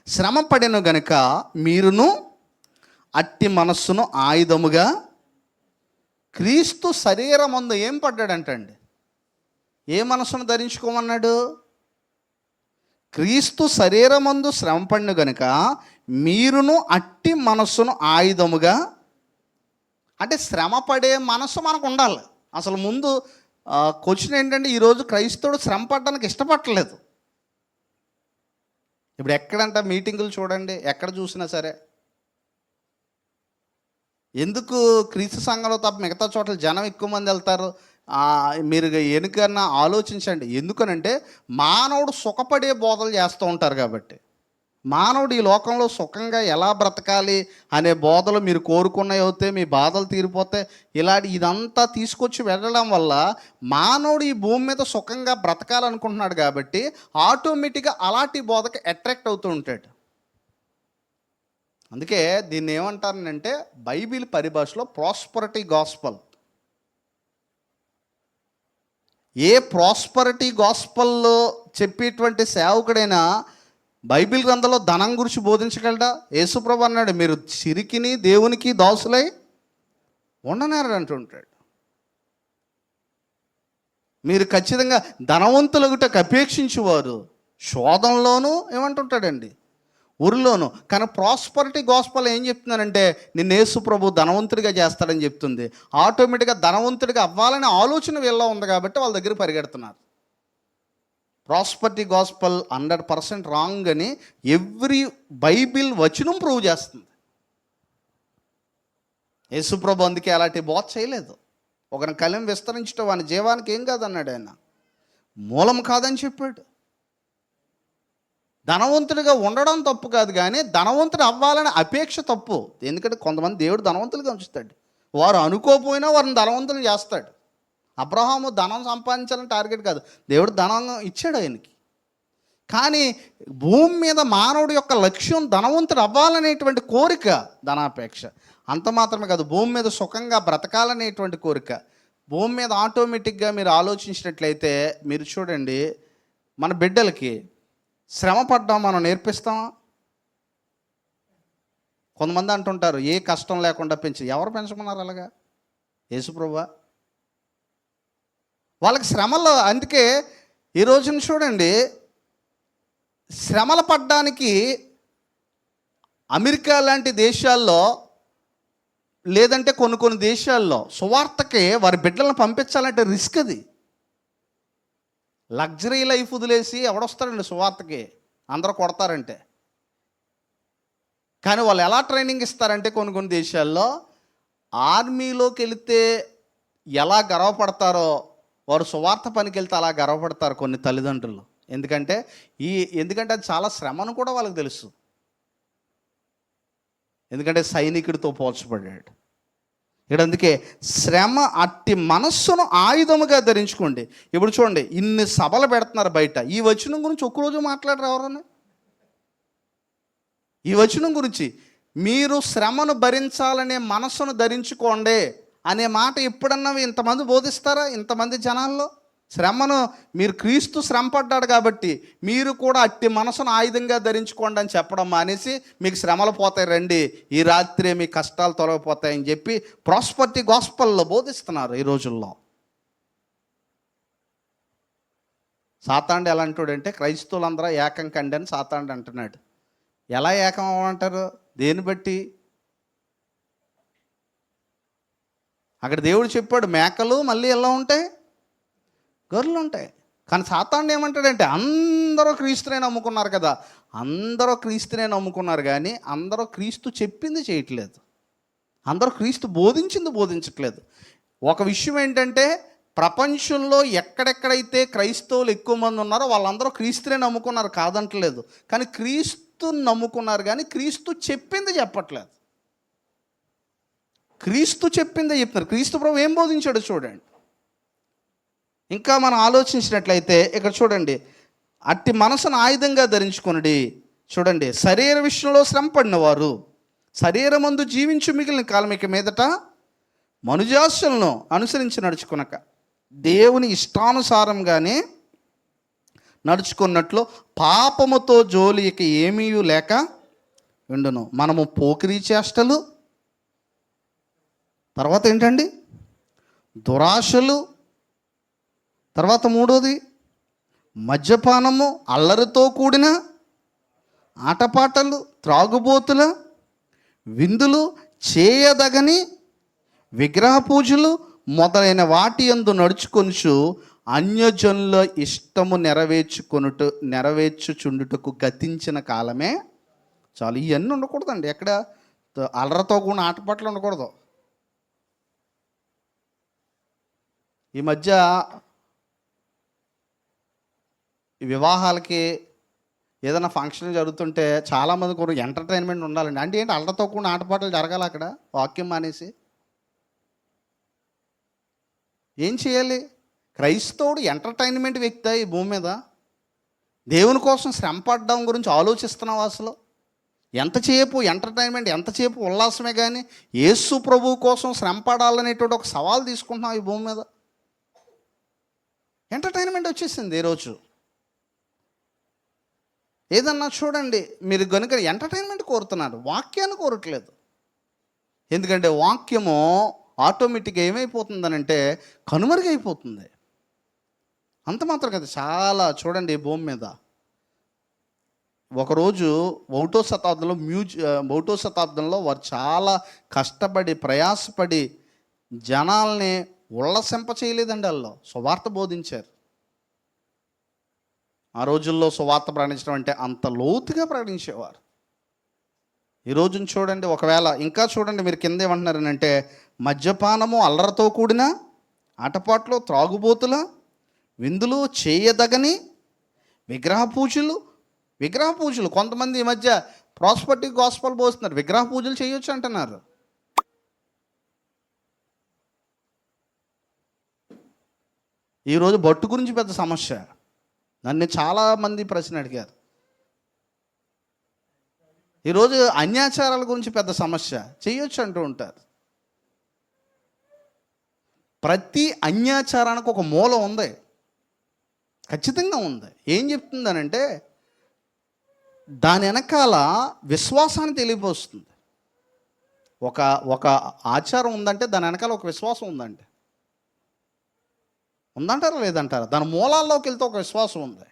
శ్రమ పడెను గనుక మీరును అట్టి మనస్సును ఆయుధముగా. క్రీస్తు శరీరమందు ఏం పడ్డాడంటండి? ఏ మనస్సును ధరించుకోమన్నాడు? క్రీస్తు శరీరమందు శ్రమ పడిన గనుక మీరును అట్టి మనస్సును ఆయుధముగా. అంటే శ్రమ పడే మనస్సు మనకు ఉండాలి. అసలు ముందు క్వశ్చన్ ఏంటంటే, ఈరోజు క్రైస్తవుడు శ్రమ పడడానికి ఇష్టపడలేదు. ఇప్పుడు ఎక్కడంట మీటింగులు చూడండి, ఎక్కడ చూసినా సరే, ఎందుకు క్రీస్తు సంఘంలో తప్ప మిగతా చోట్ల జనం ఎక్కువ మంది వెళ్తారు? మీరు ఎనుకన్నా ఆలోచించండి. ఎందుకనంటే మానవుడు సుఖపడే బోధలు చేస్తూ ఉంటారు కాబట్టి. మానవుడు ఈ లోకంలో సుఖంగా ఎలా బ్రతకాలి అనే బోధలు మీరు కోరుకున్నవి అవుతే, మీ బాధలు తీరిపోతే, ఇదంతా తీసుకొచ్చి వెళ్ళడం వల్ల మానవుడు ఈ భూమి మీద సుఖంగా బ్రతకాలనుకుంటున్నాడు కాబట్టి ఆటోమేటిక్గా అలాంటి బోధకి అట్రాక్ట్ అవుతూ ఉంటాడు. అందుకే దీన్ని ఏమంటారంటే, బైబిల్ పరిభాషలో ప్రాస్పరిటీ గాస్పల్. ఏ ప్రాస్పరిటీ గాస్పల్లో చెప్పేటువంటి సేవకుడైనా బైబిల్ గ్రంథంలో ధనం గురించి బోధించగలడా? యేసుప్రభు అన్నాడు, మీరు సిరికిని దేవునికి దాసులై ఉండనారు అంటుంటాడు. మీరు ఖచ్చితంగా ధనవంతులగుటకు అపేక్షించేవారు శోధనలోనూ ఏమంటుంటాడండి, ఊరిలోను. కానీ ప్రాస్పరిటీ గాస్పల్ ఏం చెప్తున్నానంటే, నిన్ను యేసుప్రభు ధనవంతుడిగా చేస్తాడని చెప్తుంది. ఆటోమేటిక్గా ధనవంతుడిగా అవ్వాలనే ఆలోచన వీళ్ళలో ఉంది కాబట్టి వాళ్ళ దగ్గర పరిగెడుతున్నారు. ప్రాస్పరిటీ గాస్పల్ 100% రాంగ్ అని ఎవ్రీ బైబిల్ వచనం ప్రూవ్ చేస్తుంది. యేసుప్రభు అందుకే అలాంటి బోధ చేయలేదు. ఒకరిని కలం విస్తరించడం వాని జీవానికి ఏం కాదన్నాడు ఆయన, మూలం కాదని చెప్పాడు. ధనవంతుడిగా ఉండడం తప్పు కాదు, కానీ ధనవంతుడు అవ్వాలనే అపేక్ష తప్పు. ఎందుకంటే కొంతమంది దేవుడు ధనవంతులుగా ఉంచుతాడు, వారు అనుకోపోయినా వారిని ధనవంతులు చేస్తాడు. అబ్రహాము ధనం సంపాదించాలని టార్గెట్ కాదు, దేవుడు ధనం ఇచ్చాడు ఆయనకి. కానీ భూమి మీద మానవుడి యొక్క లక్ష్యం ధనవంతుడు అవ్వాలనేటువంటి కోరిక, ధనాపేక్ష. అంత మాత్రమే కాదు, భూమి మీద సుఖంగా బ్రతకాలనేటువంటి కోరిక. భూమి మీద ఆటోమేటిక్గా మీరు ఆలోచించినట్లయితే, మీరు చూడండి, మన బిడ్డలకి శ్రమ పడ్డం మనం నేర్పిస్తామా? కొంతమంది అంటుంటారు, ఏ కష్టం లేకుండా పెంచి. ఎవరు పెంచమన్నారు అలాగా? యేసుప్రభువా? వాళ్ళకి శ్రమలు. అందుకే ఈ రోజున చూడండి, శ్రమలు పడ్డానికి అమెరికా లాంటి దేశాల్లో, లేదంటే కొన్ని దేశాల్లో సువార్తకి వారి బిడ్డలను పంపించాలంటే రిస్క్. అది లగ్జరీ లైఫ్ వదిలేసి ఎవడొస్తారండి సువార్తకి? అందరూ కొడతారంటే. కానీ వాళ్ళు ఎలా ట్రైనింగ్ ఇస్తారంటే, కొన్ని దేశాల్లో ఆర్మీలోకి వెళితే ఎలా గర్వపడతారో, వారు సువార్త పనికి వెళ్తే అలా గర్వపడతారు కొన్ని తల్లిదండ్రులు. ఎందుకంటే అది చాలా శ్రమను కూడా వాళ్ళకి తెలుసు. ఎందుకంటే సైనికుడితో పోల్చబడ్డాడు ఇక్కడ. అందుకే శ్రమ అట్టి మనస్సును ఆయుధముగా ధరించుకోండి. ఇప్పుడు చూడండి, ఇన్ని సభలు పెడుతున్నారు బయట. ఈ వచనం గురించి ఒక్కరోజు మాట్లాడరు ఎవరన్నా? ఈ వచనం గురించి మీరు శ్రమను భరించాలనే మనస్సును ధరించుకోండి అనే మాట ఎప్పుడన్నా ఇంతమంది బోధిస్తారా? ఇంతమంది జనాల్లో శ్రమను, మీరు క్రీస్తు శ్రమ పడ్డాడు కాబట్టి మీరు కూడా అట్టి మనసును ఆయుధంగా ధరించుకోండి అని చెప్పడం మానేసి, మీకు శ్రమలు పోతాయి రండి, ఈ రాత్రే మీ కష్టాలు తొలగిపోతాయని చెప్పి ప్రాస్పరిటీ గాస్పల్లో బోధిస్తున్నారు ఈ రోజుల్లో. సాతాండు ఎలా అంటాడంటే, క్రైస్తవులందరూ ఏకం కండి అని సాతాండు అంటున్నాడు. ఎలా ఏకం అవ్వమంటారు? దేన్ని బట్టి? అక్కడ దేవుడు చెప్పాడు, మేకలు మళ్ళీ ఎలా ఉంటాయి? గొర్రెలు ఉంటాయి. కానీ సాతాండు ఏమంటాడంటే, అందరూ క్రీస్తునే నమ్ముకున్నారు కదా, అందరూ క్రీస్తునే నమ్ముకున్నారు, కానీ అందరూ క్రీస్తు చెప్పింది చేయట్లేదు, అందరూ క్రీస్తు బోధించింది బోధించట్లేదు. ఒక విషయం ఏంటంటే, ప్రపంచంలో ఎక్కడెక్కడైతే క్రైస్తవులు ఎక్కువ మంది ఉన్నారో వాళ్ళందరూ క్రీస్తునే నమ్ముకున్నారు, కాదంటలేదు. కానీ క్రీస్తు నమ్ముకున్నారు, కానీ క్రీస్తు చెప్పింది చెప్పట్లేదు. క్రీస్తు చెప్పిందే చెప్తున్నారు. క్రీస్తు ప్రభు ఏం బోధించాడు చూడండి. ఇంకా మనం ఆలోచించినట్లయితే ఇక్కడ చూడండి, అట్టి మనసును ఆయుధంగా ధరించుకొనుడి. చూడండి, శరీర విషయంలో శ్రమ పడినవారు శరీరమందు జీవించు మిగిలిన కాలం ఇక మీదట మనుజాశలను అనుసరించి నడుచుకునక. దేవుని ఇష్టానుసారంగానే నడుచుకున్నట్లు పాపముతో జోలి ఇక ఏమీ లేక ఉండును. మనము పోకిరీ చేష్టలు, తర్వాత ఏంటండి, దురాశలు, తర్వాత మూడోది మద్యపానము, అల్లరితో కూడిన ఆటపాటలు, త్రాగుబోతుల విందులు, చేయదగని విగ్రహ పూజలు మొదలైన వాటి యందు నడుచుకొనుచు అన్యజనుల ఇష్టము నెరవేర్చుచుండుటకు గతించిన కాలమే చాలు. ఇవన్నీ ఉండకూడదండి. ఎక్కడ అల్లరితో కూడిన ఆటపాటలు ఉండకూడదు. ఈ మధ్య ఈ వివాహాలకి ఏదైనా ఫంక్షన్ జరుగుతుంటే చాలామంది కూడా ఎంటర్టైన్మెంట్ ఉండాలండి. అంటే ఏంటి, అల్లరితో కూడిన ఆటపాటలు జరగాలి అక్కడ, వాక్యం మానేసి ఏం చేయాలి? క్రైస్తవుడు ఎంటర్టైన్మెంట్ వ్యక్తి ఈ భూమి మీద. దేవుని కోసం శ్రమ పడడం గురించి ఆలోచిస్తున్నావు అసలు? ఎంతసేపు ఎంటర్టైన్మెంట్, ఎంతసేపు ఉల్లాసమే, కానీ యేసు ప్రభువు కోసం శ్రమ పడాలనేటువంటి ఒక సవాల్ తీసుకుంటున్నావు ఈ భూమి మీద. ఎంటర్టైన్మెంట్ వచ్చేసింది ఈరోజు. ఏదన్నా చూడండి, మీరు కనుక ఎంటర్టైన్మెంట్ కోరుతున్నారు, వాక్యాన్ని కోరట్లేదు. ఎందుకంటే వాక్యము ఆటోమేటిక్గా ఏమైపోతుందనంటే కనుమరుగైపోతుంది. అంత మాత్రం కదా, చాలా చూడండి భూమి మీద. ఒకరోజు 1వ శతాబ్దంలో వారు చాలా కష్టపడి ప్రయాసపడి జనాల్ని ఉల్లసింప చేయలేదండి. వాళ్ళు సువార్త బోధించారు. ఆ రోజుల్లో సువార్త ప్రకటించడం అంటే అంత లోతుగా ప్రకటించేవారు. ఈ రోజున చూడండి, ఒకవేళ ఇంకా చూడండి, మీరు కింద ఏమంటున్నారనంటే మద్యపానము, అల్లరితో కూడిన ఆటపాట్లు, త్రాగుబోతుల విందులు, చేయదగని విగ్రహ పూజలు. కొంతమంది ఈ మధ్య ప్రాస్పర్టీ గాస్పల్ పోస్తున్నారు, విగ్రహ పూజలు చేయొచ్చు అంటున్నారు. ఈరోజు బొట్టు గురించి పెద్ద సమస్య. నన్ను చాలామంది ప్రశ్న అడిగారు. ఈరోజు అన్యాచారాల గురించి పెద్ద సమస్య. చేయొచ్చు అంటూ ఉంటారు. ప్రతి అన్యాచారానికి ఒక మూలం ఉంది, ఖచ్చితంగా ఉంది. ఏం చెప్తుందనంటే దాని వెనకాల విశ్వాసాన్ని తెలియపోస్తుంది. ఒక ఆచారం ఉందంటే దాని వెనకాల ఒక విశ్వాసం ఉందంటే, ఉందంటారా లేదంటారా? దాని మూలాల్లోకి వెళ్తే ఒక విశ్వాసం ఉంది.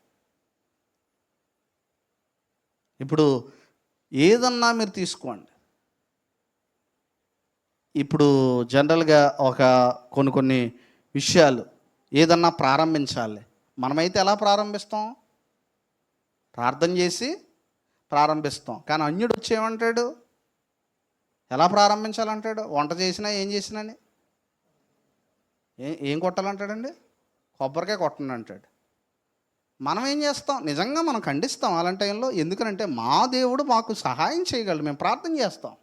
ఇప్పుడు ఏదన్నా మీరు తీసుకోండి. ఇప్పుడు జనరల్గా కొన్ని విషయాలు ఏదన్నా ప్రారంభించాలి, మనమైతే ఎలా ప్రారంభిస్తాం? ప్రార్థన చేసి ప్రారంభిస్తాం. కానీ అన్యుడు వచ్చి ఏమంటాడు? ఎలా ప్రారంభించాలంటాడు? వంట చేసినా ఏం చేసినాని ఏం కొట్టాలంటాడండి? కొబ్బరికాయ కొట్టండి అంటాడు. మనం ఏం చేస్తాం? నిజంగా మనం ఖండిస్తాం అలాంటి టైంలో. ఎందుకంటే మా దేవుడు మాకు సహాయం చేయగలడు, మేము ప్రార్థన చేస్తాం.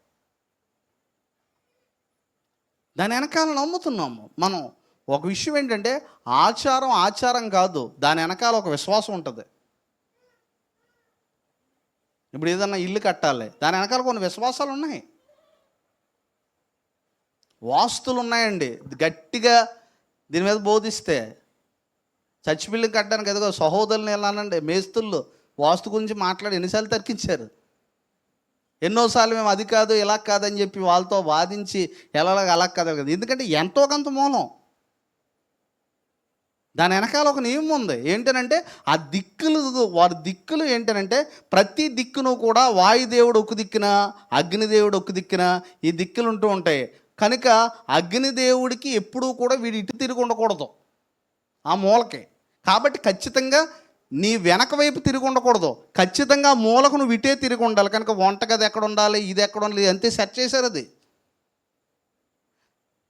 దాని వెనకాల నమ్ముతున్నాము మనం. ఒక విషయం ఏంటంటే ఆచారం కాదు, దాని వెనకాల ఒక విశ్వాసం ఉంటుంది. ఇప్పుడు ఏదన్నా ఇల్లు కట్టాలి, దాని వెనకాల కొన్ని విశ్వాసాలు ఉన్నాయి, వాస్తులు ఉన్నాయండి. గట్టిగా దీని మీద బోధిస్తే చర్చి బిల్డింగ్ కట్టడానికి ఎదుగో సహోదరులు వెళ్ళానండి, మేస్తుళ్ళు వాస్తు గురించి మాట్లాడి ఎన్నిసార్లు తర్కించారు. ఎన్నోసార్లు మేము అది కాదు ఇలా కాదని చెప్పి వాళ్ళతో వాదించి అలా కాదు కదా. ఎందుకంటే ఎంతో కొంత మూలం, దాని వెనకాల ఒక నియమం ఉంది. ఏంటనంటే వారి దిక్కులు ఏంటనంటే ప్రతి దిక్కును కూడా వాయుదేవుడు ఒక దిక్కున, అగ్నిదేవుడు ఒక దిక్కున ఈ దిక్కులు ఉంటూ ఉంటాయి. కనుక అగ్నిదేవుడికి ఎప్పుడూ కూడా వీడు ఇటు తిరిగి ఉండకూడదు ఆ మూలకి. కాబట్టి ఖచ్చితంగా నీ వెనక వైపు తిరిగి ఉండకూడదు, ఖచ్చితంగా మూలకు నువ్వు ఇటే తిరిగి ఉండాలి. కనుక వంటగది ఎక్కడ ఉండాలి, ఇది ఎక్కడ ఉండాలి, అంతే సెట్ చేశారు. అది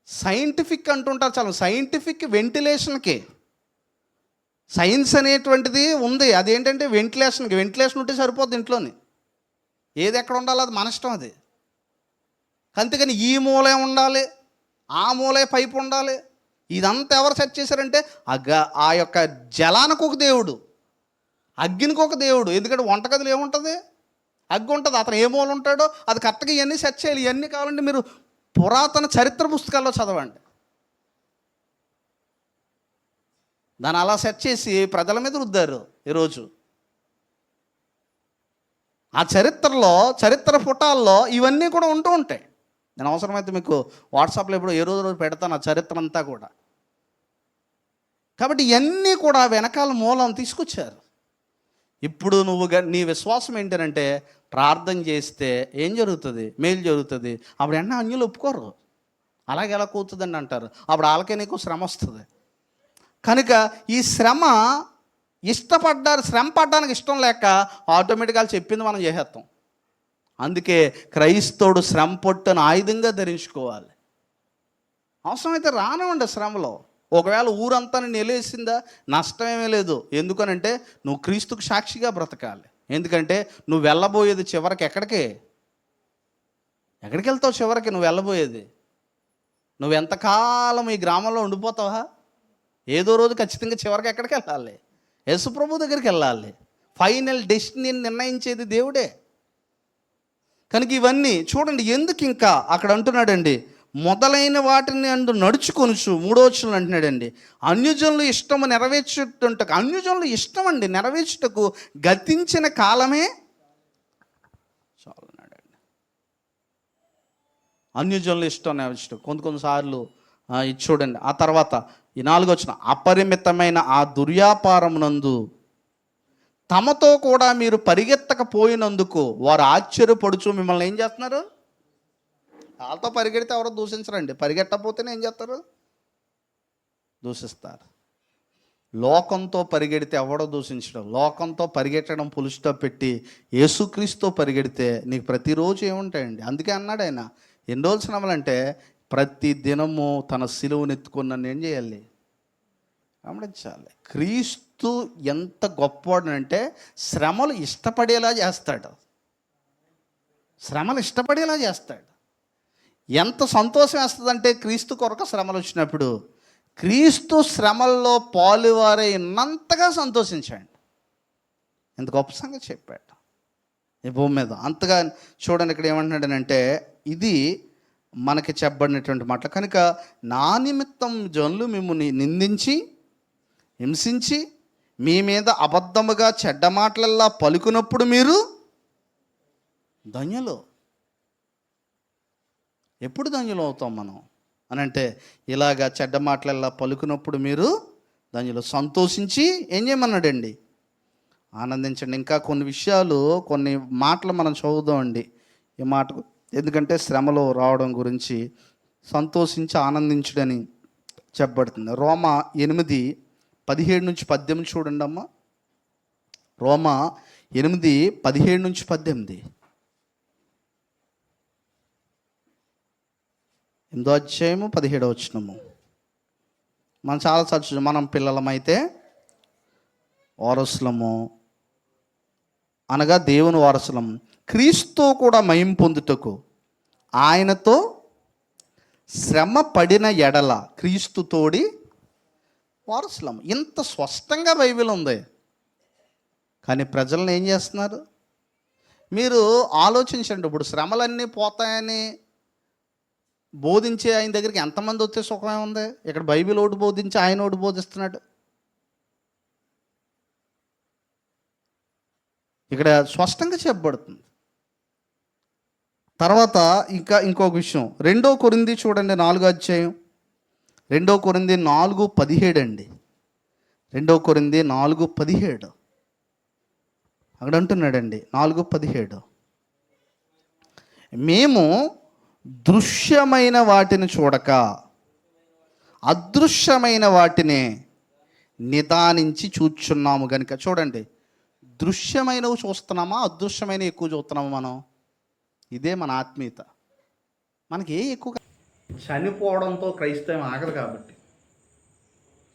సైంటిఫిక్ అంటుంటారు. చాలా సైంటిఫిక్ వెంటిలేషన్కి సైన్స్ అనేటువంటిది ఉంది. అదేంటంటే వెంటిలేషన్ ఉంటే సరిపోద్ది ఇంట్లోని. ఏది ఎక్కడ ఉండాలో అది మన ఇష్టం. అది అంతేకాని ఈ మూలే ఉండాలి, ఆ మూలే పైపు ఉండాలి, ఇదంతా ఎవరు సెట్ చేశారంటే ఆ యొక్క జలానికి ఒక దేవుడు, అగ్నికి ఒక దేవుడు. ఎందుకంటే వంటగదిలో ఏముంటుంది? అగ్గి ఉంటుంది. అతను ఏ మూల ఉంటాడో అది కరెక్ట్గా ఇవన్నీ సెట్ చేయాలి. ఇవన్నీ కావాలంటే మీరు పురాతన చరిత్ర పుస్తకాల్లో చదవండి. దాన్ని అలా సెట్ చేసి ప్రజల మీద రుద్దారు. ఈరోజు ఆ చరిత్రలో, చరిత్ర పుటాల్లో ఇవన్నీ కూడా ఉంటూ ఉంటాయి. నేను అవసరమైతే మీకు వాట్సాప్లో ఎప్పుడు ఏ రోజు పెడతాను ఆ చరిత్ర అంతా కూడా. కాబట్టి ఇవన్నీ కూడా వెనకాల మూలం తీసుకొచ్చారు. ఇప్పుడు నువ్వు నీ విశ్వాసం ఏంటంటే ప్రార్థన చేస్తే ఏం జరుగుతుంది? మేలు జరుగుతుంది. అప్పుడు అన్యులు ఒప్పుకోరు. అలాగే ఎలా కూతుందని అంటారు. అప్పుడు వాళ్ళకే నీకు శ్రమ వస్తుంది. కనుక ఈ శ్రమ శ్రమ పడ్డానికి ఇష్టం లేక ఆటోమేటిక్గా చెప్పింది మనం చేసేస్తాం. అందుకే క్రైస్తవుడు శ్రమ పొట్టును ఆయుధంగా ధరించుకోవాలి. అవసరమైతే రానివ్వండి శ్రమలో. ఒకవేళ ఊరంతా నిలేసిందా నష్టమేమీ లేదు. ఎందుకనంటే నువ్వు క్రీస్తుకు సాక్షిగా బ్రతకాలి. ఎందుకంటే నువ్వు వెళ్ళబోయేది చివరికి ఎక్కడికి వెళ్తావు? చివరికి నువ్వు వెళ్ళబోయేది, నువ్వు ఎంతకాలం ఈ గ్రామంలో ఉండిపోతావా? ఏదో రోజు ఖచ్చితంగా చివరికి ఎక్కడికి వెళ్ళాలి? యేసు ప్రభు దగ్గరికి వెళ్ళాలి. ఫైనల్ డెస్టినీని నిర్ణయించేది దేవుడే. కనుక ఇవన్నీ చూడండి. ఎందుకు ఇంకా అక్కడ అంటున్నాడండి, మొదలైన వాటిని నడుచుకొనుచు, 3వ వచనంలో అంటున్నాడండి, అన్యజనులు ఇష్టము నెరవేర్చుటకు, అన్యజనులు ఇష్టం అండి నెరవేర్చుటకు గతించిన కాలమే చాలు అన్నాడండి. అన్యజనులు ఇష్టం నెరవేర్చుటకు కొన్నిసార్లు ఇది చూడండి. ఆ తర్వాత ఈ 4వ వచనం, అపరిమితమైన ఆ దుర్వ్యాపారమునందు తమతో కూడా మీరు పరిగెత్తకపోయినందుకు వారు ఆశ్చర్యపడుచు మిమ్మల్ని ఏం చేస్తున్నారు? వాళ్ళతో పరిగెడితే ఎవరో దూషించరండి. పరిగెట్టకపోతేనే ఏం చేస్తారు? దూషిస్తారు. లోకంతో పరిగెడితే ఎవడో దూషించడం. లోకంతో పరిగెట్టడం పులుస్తో పెట్టి యేసుక్రీస్తుతో పరిగెడితే నీకు ప్రతిరోజు ఏముంటాయండి. అందుకే అన్నాడు ఆయన, ఎన్ని రోజులు శ్రమలంటే ప్రతి దినము తన సిలువను ఎత్తుకుని నన్ను ఏం చేయాలి? గమనించాలి. క్రీస్తు ఎంత గొప్పవాడనంటే శ్రమలు ఇష్టపడేలా చేస్తాడు. శ్రమలు ఇష్టపడేలా చేస్తాడు. ఎంత సంతోషం వేస్తుందంటే క్రీస్తు కొరకు శ్రమలు వచ్చినప్పుడు క్రీస్తు శ్రమల్లో పాలువారే ఉన్నంతగా సంతోషించండి. ఎంత గొప్ప సంగతి చెప్పాడు ఈ భూమి మీద. అంతగా చూడండి ఇక్కడ ఏమంటున్నాడనంటే ఇది మనకి చెప్పబడినటువంటి మాట. కనుక నా నిమిత్తం జనులు మిమ్మల్ని నిందించి హింసించి మీ మీద అబద్ధముగా చెడ్డ మాటలల్లా పలుకున్నప్పుడు మీరు ధన్యులు. ఎప్పుడు ధన్యులు అవుతాం మనం అని అంటే ఇలాగా చెడ్డ మాటలల్లా పలుకున్నప్పుడు మీరు ధన్యులు. సంతోషించి ఏం చేయమన్నాడండి? ఆనందించండి. ఇంకా కొన్ని విషయాలు, కొన్ని మాటలు మనం చదువుదామండి ఈ మాట. ఎందుకంటే శ్రమలో రావడం గురించి సంతోషించి ఆనందించడని చెప్పబడుతుంది. రోమా 8:17-18 చూడండి అమ్మ. రోమా 8:17-18. 8వ అధ్యాయము 17వ వచనము. మనం చాలా చదువు. మనం పిల్లలమైతే వారసులము, అనగా దేవుని వారసులము, క్రీస్తు కూడా మహిమ పొందుటకు ఆయనతో శ్రమ పడిన ఎడల క్రీస్తు తోడి వారసులము. ఇంత స్పష్టంగా బైబిల్ ఉంది. కానీ ప్రజలను ఏం చేస్తున్నారు? మీరు ఆలోచించండి. ఇప్పుడు శ్రమలన్నీ పోతాయని బోధించే ఆయన దగ్గరికి ఎంతమంది వచ్చే సుఖమే ఉంది? ఇక్కడ బైబిల్ ఒకటి బోధించి ఆయన ఒకటి బోధిస్తున్నాడు. ఇక్కడ స్పష్టంగా చెప్పబడుతుంది. తర్వాత ఇంకొక విషయం, 2 కొరింథీ చూడండి 4వ అధ్యాయం. 2 కొరింథీ 4:17 అండి. 2 కొరింథీ 4:17 అక్కడ అంటున్నాడండి. 4:17, మేము దృశ్యమైన వాటిని చూడక అదృశ్యమైన వాటిని నిదానించి చూచున్నాము కనుక. చూడండి, దృశ్యమైనవి చూస్తున్నామా, అదృశ్యమైనవి ఎక్కువ చూస్తున్నామా మనం? ఇదే మన ఆత్మీయత. మనకి ఎక్కువ చనిపోవడంతో క్రైస్తవం ఆగదు. కాబట్టి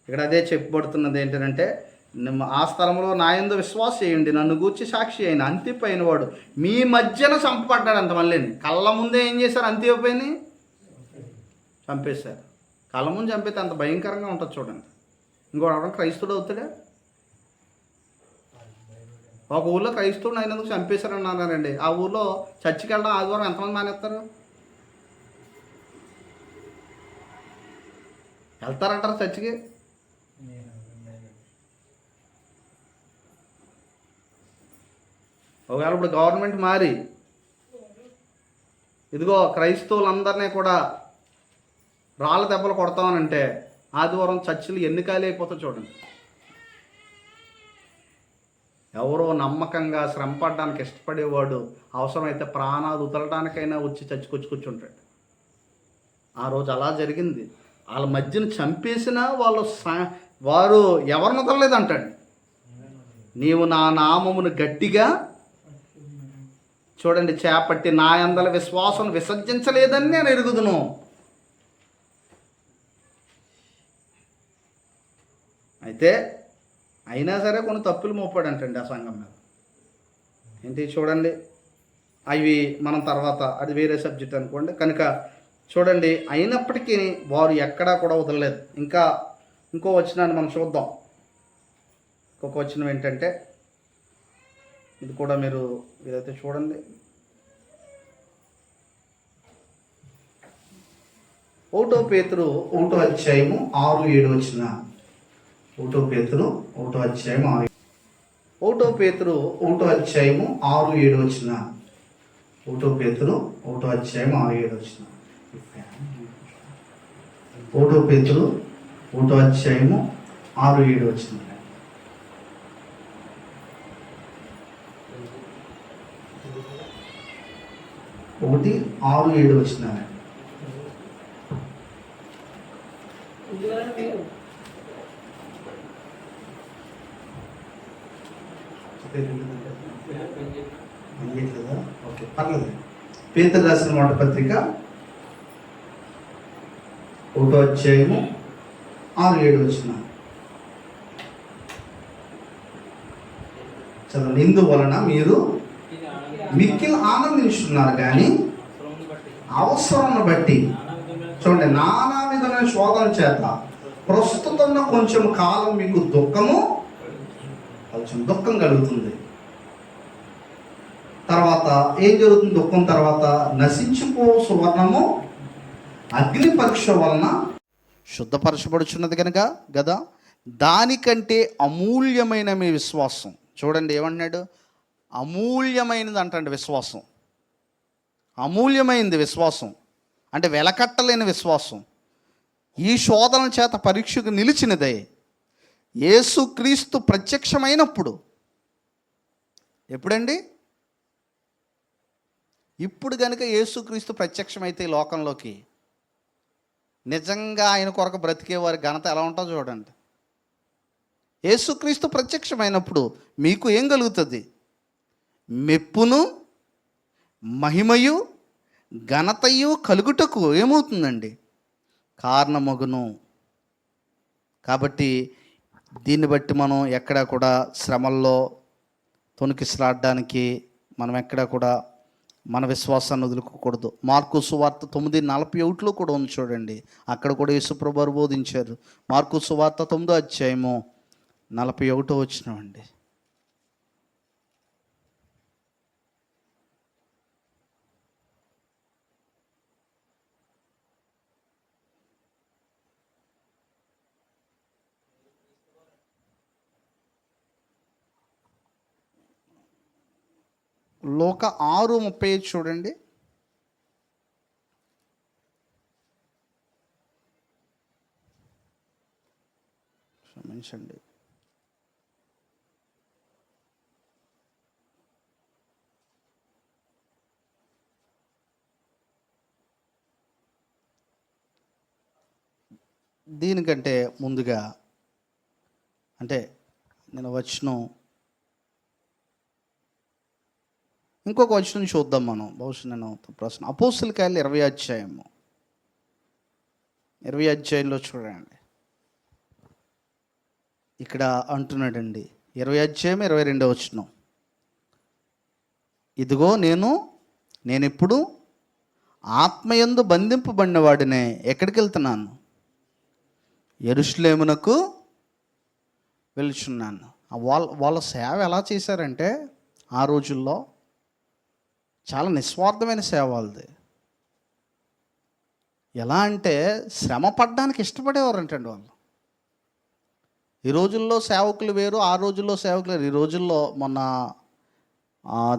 ఇక్కడ అదే చెప్పబడుతున్నది ఏంటంటే, ఆ స్థలంలో నా యందు విశ్వాసం చేయండి, నన్ను గూర్చి సాక్షి అయిన అంతిప అయిన వాడు మీ మధ్యన చంపబడ్డాడు. అంత మళ్ళీ కళ్ళ ముందే ఏం చేశారు? అంతిపైని చంపేశారు. కళ్ళ ముందు చంపితే అంత భయంకరంగా ఉంటుంది చూడండి. ఇంకోటి ఎవరైనా క్రైస్తవుడు అవుతాడా? ఒక ఊళ్ళో క్రైస్తవుడు అయినందుకు చంపేశారని అన్నారండి. ఆ ఊళ్ళో చర్చికి వెళ్ళడం ఆదివారం ఎంతమంది మానేస్తారు? వెళ్తారంటారు చర్చికి? ఒకవేళ ఇప్పుడు గవర్నమెంట్ మారి ఇదిగో క్రైస్తవులందరినీ కూడా రాళ్ళ దెబ్బలు కొడతామనంటే ఆదివారం చర్చిలు ఎన్ని ఖాళీ అయిపోతాయి చూడండి. ఎవరో నమ్మకంగా శ్రమపడడానికి ఇష్టపడేవాడు అవసరమైతే ప్రాణాలు వదలడానికైనా వచ్చి చర్చికొచ్చి కూర్చుంటాడు. ఆ రోజు అలా జరిగింది. వాళ్ళ మధ్యన చంపేసినా వారు ఎవరిని వదలలేదు అంటాడు. నీవు నా నామమును గట్టిగా చూడండి చేపట్టి నా యందల విశ్వాసం విసర్జించలేదని నేను ఎరుగుదును. అయితే అయినా సరే కొన్ని తప్పులు మోపాడంటండి ఆ సంఘం మీద. ఏంటి చూడండి, అవి మనం తర్వాత, అది వేరే సబ్జెక్ట్ అనుకోండి. కనుక చూడండి, అయినప్పటికీ వారు ఎక్కడా కూడా వదలలేదు. ఇంకో వచనాన్ని మనం చూద్దాం. ఇంకొక వచనం ఏంటంటే, ఇది కూడా మీరు ఇదైతే చూడండి. 1 పేతురు 1వ అధ్యాయము 6-7 వచన. 1 పేతురు 1వ అధ్యాయం 6. 1 పేతురు 1వ అధ్యాయము 6-7 వచన. 1 పేతురు 1వ అధ్యాయం 6-7 వచన. 1 పేతురు 1వ అధ్యాయము 6-7 వచన. 1:6-7 వచన. ఓకే, పర్లేదు. పేతురు రాసిన మొదటి పత్రిక 1వ అధ్యాయము 6-7 వచన చదవండి. ఇందువలన మీరు మిక్కిలి ఆనందించుతున్నారు కానీ అవసరం బట్టి చూడండి నానా విధమైన శోధన చేత ప్రస్తుతం కొంచెం కాలం మీకు దుఃఖం కలుగుతుంది. తర్వాత ఏం జరుగుతుంది? దుఃఖం తర్వాత నశించిపో సువర్ణము అగ్ని పరీక్ష వలన శుద్ధపరచబడుచున్నది కనుక కదా, దానికంటే అమూల్యమైన మీ విశ్వాసం. చూడండి ఏమన్నాడు? అమూల్యమైనది అంటండి విశ్వాసం. అమూల్యమైనది విశ్వాసం అంటే వెలకట్టలేని విశ్వాసం. ఈ శోధన చేత పరీక్షకు నిలిచినదే యేసుక్రీస్తు ప్రత్యక్షమైనప్పుడు. ఎప్పుడండి? ఇప్పుడు కనుక యేసుక్రీస్తు ప్రత్యక్షమైతే లోకంలోకి నిజంగా ఆయన కొరకు బ్రతికే వారి ఘనత ఎలా ఉంటుందో చూడండి. యేసుక్రీస్తు ప్రత్యక్షమైనప్పుడు మీకు ఏం కలుగుతుంది? మెప్పును మహిమయు ఘనతయు కలుగుటకు ఏమవుతుందండి? కారణమగును. కాబట్టి దీన్ని బట్టి మనం ఎక్కడా కూడా శ్రమల్లో తొణికిసలాడడానికి మనం ఎక్కడా కూడా మన విశ్వాసాన్ని వదులుకోకూడదు. మార్కు సువార్త 9:41 కూడా ఉంది చూడండి. అక్కడ కూడా యేసుప్రభు వారు బోధించారు. మార్కు సువార్త 9వ అధ్యాయము 41 వచనం అండి. లోక 6:35 చూడండి. క్షమించండి. దీనికంటే ముందుగా అంటే నేను ఇంకొక వచనం చూద్దాం మనం. బహుశా నేను ప్రశ్న అపోస్తల కార్యాలు 20వ అధ్యాయము 20వ అధ్యాయంలో చూడండి. ఇక్కడ అంటున్నాడండి 20వ అధ్యాయం 22వ వచనం. ఇదిగో నేనిప్పుడు ఆత్మయందు బంధింపబడిన వాడినే ఎక్కడికి వెళ్తున్నాను? యెరూషలేమునకు వెళ్తున్నాను. వాళ్ళ సేవ ఎలా చేశారంటే ఆ రోజుల్లో చాలా నిస్వార్థమైన సేవ వాళ్ళది. ఎలా అంటే శ్రమ పడడానికి ఇష్టపడేవారంటండి వాళ్ళు. ఈ రోజుల్లో సేవకులు వేరు, ఆ రోజుల్లో సేవకులు వేరు. ఈ రోజుల్లో మొన్న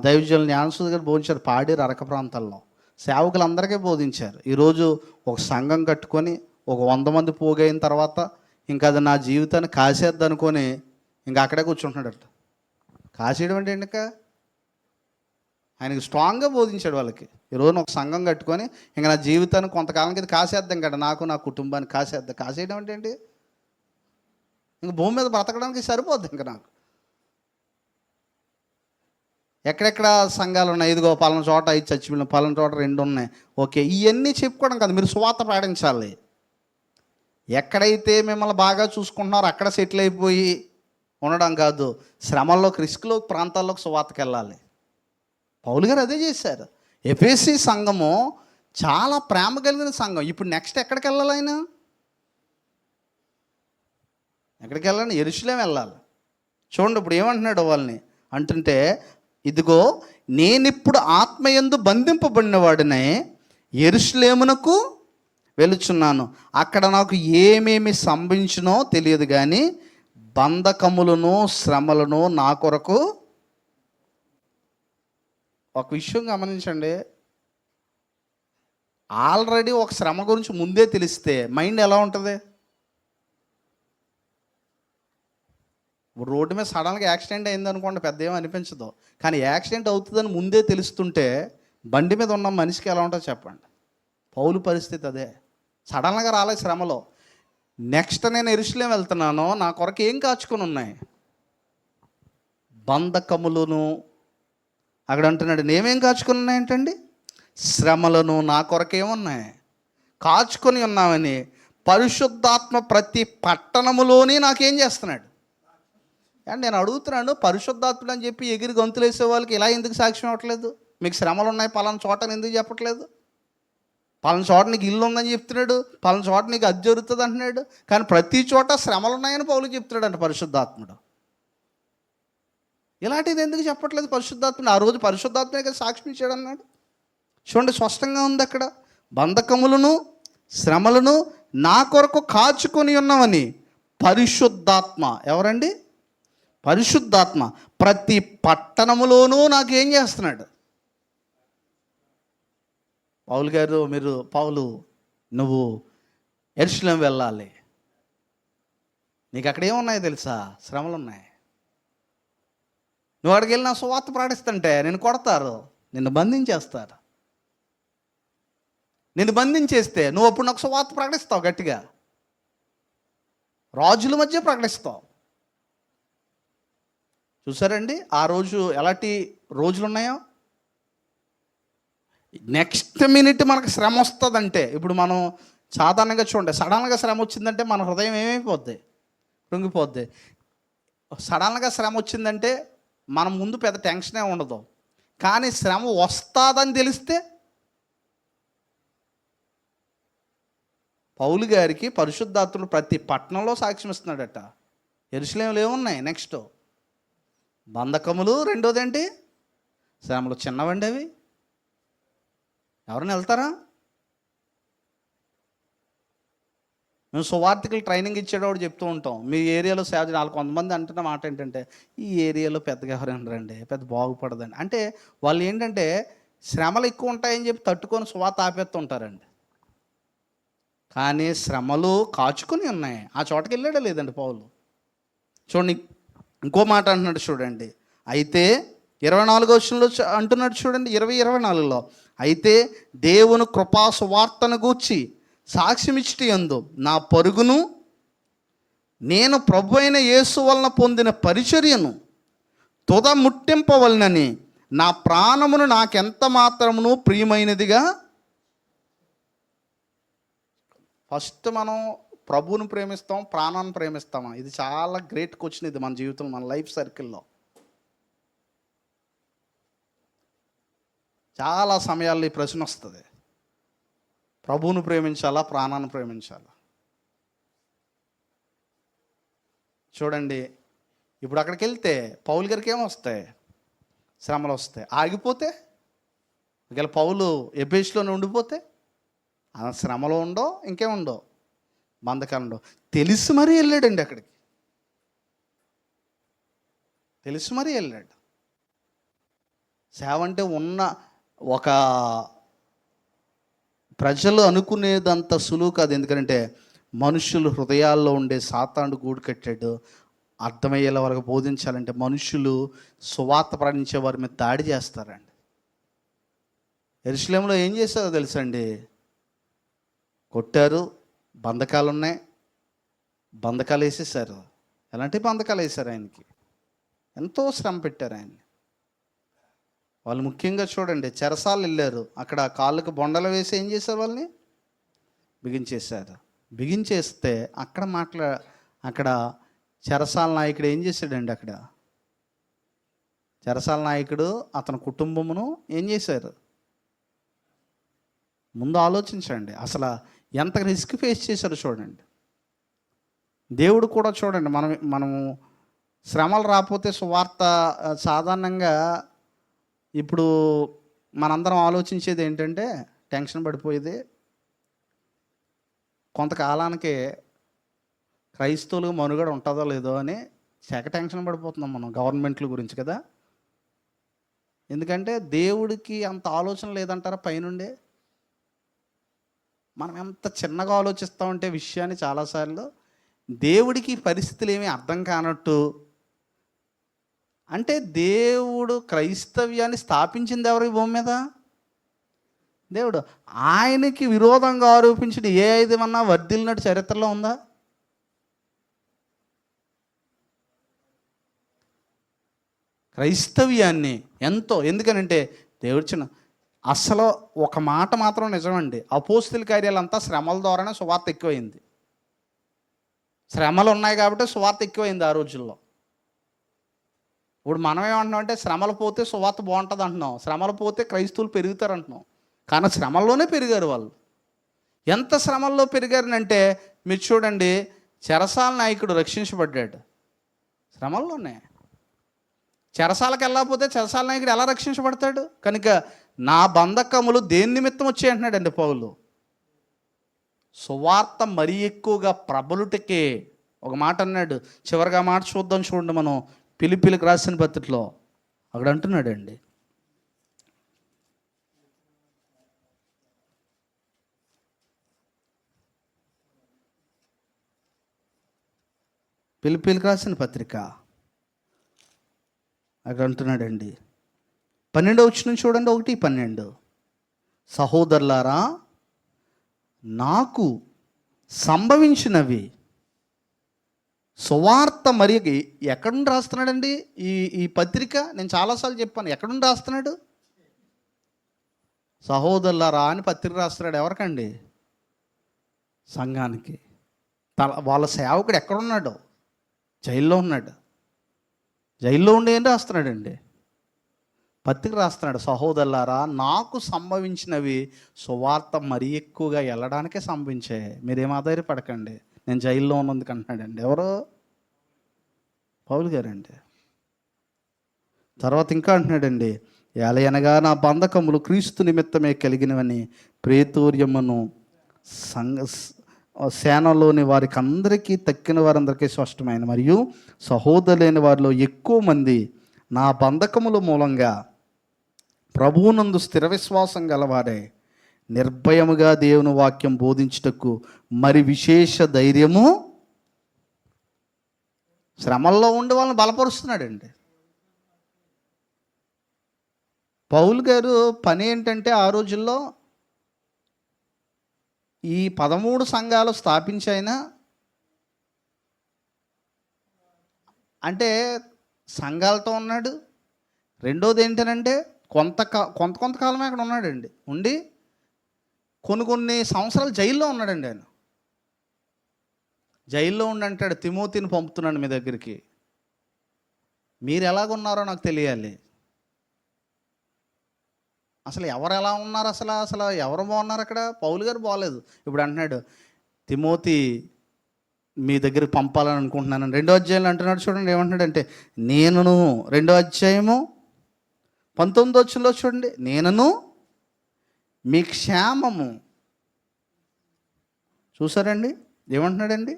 దైవజనులు జ్ఞానసుధ గారు బోధించారు పాడేరు అరక ప్రాంతాల్లో. సేవకులందరికీ బోధించారు. ఈరోజు ఒక సంఘం కట్టుకొని ఒక 100 మంది పోగైన తర్వాత ఇంకా అది నా జీవితాన్ని కాసేద్దనుకొని ఇంకా అక్కడే కూర్చుంటున్నాడట. కాసేయడం అంటే ఇంకా ఆయనకి స్ట్రాంగ్గా బోధించాడు వాళ్ళకి. ఈరోజు ఒక సంఘం కట్టుకొని ఇంకా నా జీవితాన్ని కొంతకాలం ఇది కాసేద్దాం కదా, నాకు నా కుటుంబాన్ని కాసేద్దాం. కాసేయడం అంటే ఏంటి? ఇంక భూమి మీద బ్రతకడానికి సరిపోద్ది ఇంకా నాకు. ఎక్కడెక్కడ సంఘాలు ఉన్నాయి, ఇదిగో పలానా చోట 5 చచ్చిపోయిన, పలానా చోట 2 ఉన్నాయి. ఓకే, ఇవన్నీ చెప్పుకోవడం కాదు, మీరు సువార్త ప్రకటించాలి. ఎక్కడైతే మిమ్మల్ని బాగా చూసుకుంటున్నారో అక్కడ సెటిల్ అయిపోయి ఉండడం కాదు, శ్రమల్లోకి రిస్క్లో ప్రాంతాల్లోకి సువార్తకి వెళ్ళాలి. పౌలు గారు అదే చేశారు. ఎఫెసీ సంఘము చాలా ప్రేమ కలిగిన సంఘం. ఇప్పుడు నెక్స్ట్ ఎక్కడికి వెళ్ళాలి ఆయన? ఎక్కడికి వెళ్ళాలి? యెరూషలేము వెళ్ళాలి. చూడండి ఇప్పుడు ఏమంటున్నాడు వాళ్ళని అంటుంటే, ఇదిగో నేనిప్పుడు ఆత్మయందు బంధింపబడిన వాడినే యెరూషలేమునకు వెళుచున్నాను. అక్కడ నాకు ఏమేమి సంభవించినో తెలియదు కానీ బంధకములను శ్రమలను నా కొరకు. ఒక విషయం గమనించండి, ఆల్రెడీ ఒక శ్రమ గురించి ముందే తెలిస్తే మైండ్ ఎలా ఉంటుంది? రోడ్డు మీద సడన్గా యాక్సిడెంట్ అయింది అనుకోండి, పెద్ద ఏమీ అనిపించదు. కానీ యాక్సిడెంట్ అవుతుందని ముందే తెలుస్తుంటే బండి మీద ఉన్న మనిషికి ఎలా ఉంటుందో చెప్పండి. పౌలు పరిస్థితి అదే. సడన్గా రాలే శ్రమలో. నెక్స్ట్ నేను యెరూషలేము వెళ్తున్నాను, నా కొరకు ఏం కాచుకొని ఉన్నాయి? బంధకములను. అక్కడ అంటున్నాడు నేమేం కాచుకొని ఉన్నాయంటండి? శ్రమలను నా కొరకేమున్నాయి? కాచుకొని ఉన్నామని పరిశుద్ధాత్మ ప్రతి పట్టణములోని నాకేం చేస్తున్నాడు అండ్ నేను అడుగుతున్నాను, పరిశుద్ధాత్ముడు అని చెప్పి ఎగిరి గంతులు వేసే వాళ్ళకి ఇలా ఎందుకు సాక్ష్యం అవ్వట్లేదు? మీకు శ్రమలు ఉన్నాయి పలానా చోటని ఎందుకు చెప్పట్లేదు? పలానా చోట నీకు ఇల్లు ఉందని చెప్తున్నాడు, పలానా చోట నీకు అది జరుగుతుంది అంటున్నాడు. కానీ ప్రతి చోట శ్రమలు ఉన్నాయని పౌలు చెప్తున్నాడు అంట పరిశుద్ధాత్ముడు. ఇలాంటిది ఎందుకు చెప్పట్లేదు పరిశుద్ధాత్ముడు? ఆ రోజు పరిశుద్ధాత్మే కదా సాక్ష్యం ఇచ్చాడు అన్నాడు. చూడండి స్పష్టంగా ఉంది అక్కడ. బంధకములను శ్రమలను నా కొరకు కాచుకొని ఉన్నామని పరిశుద్ధాత్మ. ఎవరండి? పరిశుద్ధాత్మ ప్రతి పట్టణములోనూ నాకేం చేస్తున్నాడు? పౌలు గారు నువ్వు యెరూషలేము వెళ్ళాలి. నీకు అక్కడ ఏమున్నాయో తెలుసా? శ్రమలు ఉన్నాయి. నువ్వు అక్కడికి వెళ్ళిన సువార్త ప్రకటిస్తుంటే నిన్ను కొడతారు, నిన్ను బంధించేస్తారు. నిన్ను బంధించేస్తే నువ్వు అప్పుడు నాకు సువార్త ప్రకటిస్తావు, గట్టిగా రాజుల మధ్య ప్రకటిస్తావు. చూసారండి ఆ రోజు ఎలాంటి రోజులు ఉన్నాయో. నెక్స్ట్ మినిట్ మనకు శ్రమ వస్తుందంటే, ఇప్పుడు మనం సాధారణంగా చూడండి, సడన్గా శ్రమ వచ్చిందంటే మన హృదయం ఏమైపోద్ది? కృంగిపోద్ది. సడన్గా శ్రమ వచ్చిందంటే మన ముందు పెద్ద టెన్షనే ఉండదు. కానీ శ్రమ వస్తుందని తెలిస్తే, పౌలు గారికి పరిశుద్ధాత్ముడు ప్రతి పట్టణంలో సాక్ష్యం ఇస్తున్నాడట. యెరూషలేములో ఏమున్నాయి? నెక్స్ట్ బంధకములు, రెండోది ఏంటి? శ్రమలు. చిన్నవండి అవి. ఎవరైనా వెళ్తారా? మేము సువార్థికులు ట్రైనింగ్ ఇచ్చేటప్పుడు చెప్తూ ఉంటాం, మీ ఏరియాలో సేవ చేయాలి. కొంతమంది అంటున్న మాట ఏంటంటే, ఈ ఏరియాలో పెద్దగా ఎవరైనా రండి, పెద్ద బాగుపడదండి. అంటే వాళ్ళు ఏంటంటే శ్రమలు ఎక్కువ ఉంటాయని చెప్పి తట్టుకొని సువార్త ఆపేస్తుంటారండి. కానీ శ్రమలు కాచుకొని ఉన్నాయి. ఆ చోటకి వెళ్ళాడా లేదండి పౌలు? చూడండి ఇంకో మాట అంటున్నాడు చూడండి. అయితే 24వ వచనంలో అంటున్నాడు చూడండి, 20:24లో అయితే దేవుని కృపా సువార్తను గూర్చి సాక్ష్యం ఇచ్చుట యందు నా పరుగును నేను ప్రభు అయిన యేసు వలన పొందిన పరిచర్యను తుద ముట్టింపవలనని నా ప్రాణమును నాకెంత మాత్రమును ప్రియమైనదిగా. ఫస్ట్ మనం ప్రభువుని ప్రేమిస్తాం, ప్రాణాన్ని ప్రేమిస్తామా? ఇది చాలా గ్రేట్ క్వశ్చన్. ఇది మన జీవితంలో, మన లైఫ్ సర్కిల్లో చాలా సమయాల్లో ఈ ప్రశ్న వస్తుంది. ప్రభువుని ప్రేమించాలా, ప్రాణాన్ని ప్రేమించాలా? చూడండి ఇప్పుడు అక్కడికి వెళ్తే పౌలు గారికి ఏమొస్తాయి? శ్రమలు వస్తాయి. ఆగిపోతే ఒకవేళ పౌలు ఎఫెసులోనే ఉండిపోతే ఆ శ్రమలో ఉండో ఇంకేముండో, బంధకాలు ఉండవు. తెలిసి మరీ వెళ్ళాడండి అక్కడికి, తెలిసి మరీ వెళ్ళాడు. సేవ అంటే ఒక ప్రజలు అనుకునేదంత సులువు కాదు. ఎందుకంటే మనుషులు హృదయాల్లో ఉండే సాతాను గూడు కట్టాడు. అర్థమయ్యేలా వరకు బోధించాలంటే మనుషులు సువార్త ప్రకటించే వారి మీద దాడి చేస్తారండి. యెరూషలేములో ఏం చేశారో తెలుసండి? కొట్టారు, బంధకాలు ఉన్నాయి, బంధకాలు వేసేసారు. ఎలాంటి బంధకాలు వేశారు? ఆయనకి ఎంతో శ్రమ పెట్టారు ఆయన్ని. వాళ్ళు ముఖ్యంగా చూడండి, చెరసాలు వెళ్ళారు, అక్కడ కాళ్ళకు బొండలు వేసి ఏం చేశారు? వాళ్ళని బిగించేశారు. బిగించేస్తే అక్కడ చెరసాల నాయకుడు ఏం చేశాడండి? అక్కడ చెరసాల నాయకుడు అతని కుటుంబమును ఏం చేశారు? ముందు ఆలోచించండి, అసలు ఎంత రిస్క్ ఫేస్ చేశారో చూడండి. దేవుడు కూడా చూడండి, మనము శ్రమలు రాకపోతే సువార్త సాధారణంగా ఇప్పుడు మనందరం ఆలోచించేది ఏంటంటే టెన్షన్ పడిపోయేది. కొంతకాలానికి క్రైస్తవులకు మనుగడ ఉంటుందో లేదో అని శాఖ టెన్షన్ పడిపోతున్నాం మనం గవర్నమెంట్ల గురించి కదా. ఎందుకంటే దేవుడికి అంత ఆలోచన లేదంటారా పైనుండే? మనం ఎంత చిన్నగా ఆలోచిస్తామంటే విషయాన్ని చాలాసార్లు దేవుడికి పరిస్థితులు ఏమీ అర్థం కానట్టు. అంటే దేవుడు క్రైస్తవ్యాన్ని స్థాపించింది ఎవరు ఈ భూమి మీద? దేవుడు. ఆయనకి విరోధంగా ఆరోపించిన ఏ ఐదమన్నా వర్ధిల్లినట్టు చరిత్రలో ఉందా? క్రైస్తవ్యాన్ని ఎంతో, ఎందుకనంటే దేవుడు అసలు ఒక మాట మాత్రం నిజమండి, అపోస్తుల కార్యాలంతా శ్రమల ద్వారానే సువార్త ఎక్కువైంది. శ్రమలు ఉన్నాయి కాబట్టి సువార్త ఎక్కువైంది ఆ రోజుల్లో. ఇప్పుడు మనం ఏమంటున్నామంటే శ్రమలు పోతే సువార్త బాగుంటుంది అంటున్నాం, శ్రమలు పోతే క్రైస్తవులు పెరుగుతారు అంటున్నాం. కానీ శ్రమల్లోనే పెరిగారు వాళ్ళు. ఎంత శ్రమల్లో పెరిగారనంటే మీరు చూడండి, చెరసాల నాయకుడు రక్షించబడ్డాడు శ్రమల్లోనే. చెరసాలకు వెళ్ళకపోతే చెరసాల నాయకుడు ఎలా రక్షించబడతాడు? కనుక నా బంధకములు దేని నిమిత్తం వచ్చాయి అంటున్నాడండి పౌలు. సువార్త మరీ ఎక్కువగా ప్రబలుటకే. ఒక మాట అన్నాడు, చివరిగా మాట చూద్దాం చూడండి, మనం ఫిలిప్పీలకు రాసిన పత్రికలో అక్కడ అంటున్నాడండి, ఫిలిప్పీలకు రాసిన పత్రిక అక్కడ అంటున్నాడండి, 12వ వచనం చూడండి, 1:12. సహోదరులారా, నాకు సంభవించినవి సువార్త మరి. ఎక్కడుండి రాస్తున్నాడండి ఈ పత్రిక? నేను చాలాసార్లు చెప్పాను, ఎక్కడుండి రాస్తున్నాడు? సహోదరులారా అని పత్రిక రాస్తున్నాడు. ఎవరికండి? సంఘానికి. వాళ్ళ సేవకుడు ఎక్కడున్నాడు? జైల్లో ఉన్నాడు. జైల్లో ఉండి ఏం రాస్తున్నాడండి? పత్రిక రాస్తున్నాడు. సహోదరులారా, నాకు సంభవించినవి సువార్త మరీ ఎక్కువగా వెళ్ళడానికే సంభవించాయి, మీరేం ఆధారపడకండి, నేను జైల్లో ఉన్నందుకు అంటున్నాడండి. ఎవరు? పౌలు గారండి. తర్వాత ఇంకా అంటున్నాడండి, ఎలయనగా నా బంధకములు క్రీస్తు నిమిత్తమే కలిగినవని ప్రేతూర్యమును సేనలోని వారికి అందరికీ తక్కిన వారందరికీ స్పష్టమైన మరియు సహోదరులైన వారిలో ఎక్కువ మంది నా బంధకముల మూలంగా ప్రభువునందు స్థిర విశ్వాసం గలవారే నిర్భయముగా దేవుని వాక్యం బోధించుటకు మరి విశేష ధైర్యము. శ్రమల్లో ఉండి వాళ్ళని బలపరుస్తున్నాడండి. పౌలు గారు పని ఏంటంటే ఆ రోజుల్లో ఈ 13 సంఘాలు స్థాపించైనా, అంటే సంఘాలతో ఉన్నాడు. రెండోది ఏంటనంటే కొంతకాలమే అక్కడ ఉన్నాడండి. ఉండి కొన్ని సంవత్సరాలు జైల్లో ఉన్నాడండి. ఆయన జైల్లో ఉండి అంటాడు, తిమోతిని పంపుతున్నాను మీ దగ్గరికి, మీరు ఎలాగున్నారో నాకు తెలియాలి. అసలు ఎవరు ఎలా ఉన్నారు? అసలు ఎవరు బాగున్నారు అక్కడ? పౌలు గారు బాగలేదు. ఇప్పుడు అంటున్నాడు, తిమోతి మీ దగ్గరికి పంపాలని అనుకుంటున్నాను. 2వ అధ్యాయంలో అంటున్నాడు చూడండి, ఏమంటున్నాడంటే నేనును, 2వ అధ్యాయము 19వ వచనంలో చూడండి, నేనును మీ క్షేమము. చూసారండి ఏమంటున్నాడండి?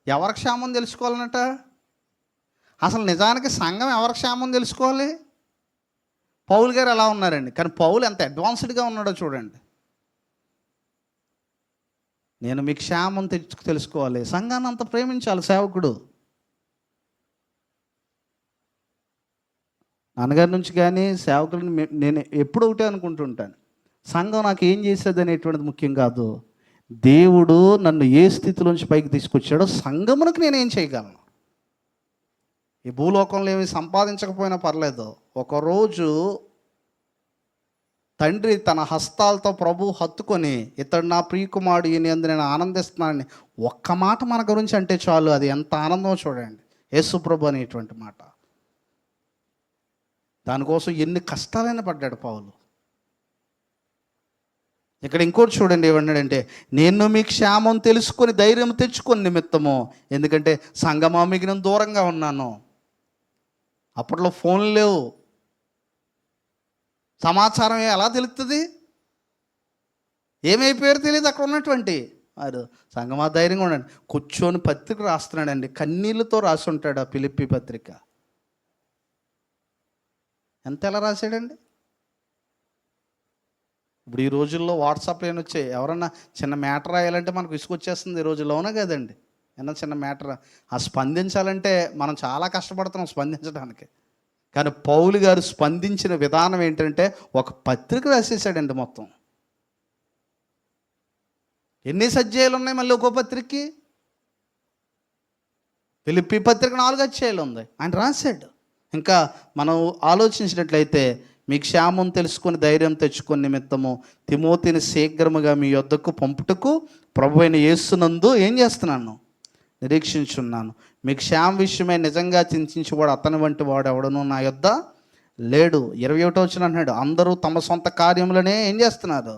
ఎవరి క్షేమం తెలుసుకోవాలన్నట? అసలు నిజానికి సంఘం ఎవరి క్షేమం తెలుసుకోవాలి? పౌలు గారు ఎలా ఉన్నారండి, కానీ పౌలు ఎంత అడ్వాన్స్డ్గా ఉన్నాడో చూడండి. నేను మీ క్షేమం తెలుసుకోవాలి, సంఘాన్ని అంత ప్రేమించాలి సేవకుడు. నాన్నగారి నుంచి కానీ సేవకులను నేను ఎప్పుడు ఒకటే అనుకుంటుంటాను, సంఘం నాకు ఏం చేసేది అనేటువంటిది ముఖ్యం కాదు. దేవుడు నన్ను ఏ స్థితిలోంచి పైకి తీసుకొచ్చాడో సంఘమునకు నేనేం చేయగలను. ఈ భూలోకంలో ఏమి సంపాదించకపోయినా పర్లేదు, ఒకరోజు తండ్రి తన హస్తాలతో ప్రభు హత్తుకొని, ఇతడు నా ప్రియకుమారుడు, ఈయన యందు నేను ఆనందిస్తున్నానని ఒక్క మాట మన గురించి అంటే చాలు, అది ఎంత ఆనందమో చూడండి. యేసు ప్రభు అనేటువంటి మాట. దానికోసం ఎన్ని కష్టాలైనా పడ్డాడు పౌలు. ఇక్కడ ఇంకోటి చూడండి, ఏమన్నాడంటే, నేను మీ క్షేమం తెలుసుకొని ధైర్యం తెచ్చుకొని నిమిత్తము, ఎందుకంటే సంఘమామికి దూరంగా ఉన్నాను. అప్పట్లో ఫోన్లు లేవు, సమాచారం ఎలా తెలుస్తుంది, ఏమైపోయారో తెలియదు అక్కడ ఉన్నటువంటి వారు. సంఘమా ధైర్యంగా ఉండండి. కూర్చొని పత్రిక రాస్తున్నాడండి, కన్నీళ్ళతో రాసి ఉంటాడు ఆ ఫిలిప్పీ పత్రిక. ఎలా రాశాడండి. ఇప్పుడు ఈ రోజుల్లో వాట్సాప్లో ఏమి వచ్చాయి, ఎవరన్నా చిన్న మ్యాటర్ రాయాలంటే మనకు విసుకొచ్చేస్తుంది ఈ రోజుల్లో, అవునా కదండి. ఏమన్నా చిన్న మ్యాటర్ ఆ స్పందించాలంటే మనం చాలా కష్టపడుతున్నాం స్పందించడానికి. కానీ పౌలు గారు స్పందించిన విధానం ఏంటంటే, ఒక పత్రిక రాసేసాడండి మొత్తం. ఎన్ని అధ్యాయాలు ఉన్నాయి మళ్ళీ ఒక్కో పత్రికకి? ఫిలిప్పీ పత్రిక 4 అధ్యాయాలు ఉంది, ఆయన రాశాడు. ఇంకా మనం ఆలోచించినట్లయితే, మీ క్షేమం తెలుసుకొని ధైర్యం తెచ్చుకొని నిమిత్తము తిమోతిని శీఘ్రముగా మీ యొద్దకు పంపుటకు ప్రభువైన యేసునందు ఏం చేస్తున్నాను, నిరీక్షించున్నాను. మీ క్షేమ విషయమై నిజంగా చింతించేవాడు అతని వంటి వాడు ఎవడను నా యొద్ద లేడు. 21వ వచనం అన్నాడు, అందరూ తమ సొంత కార్యములనే ఏం చేస్తున్నారు,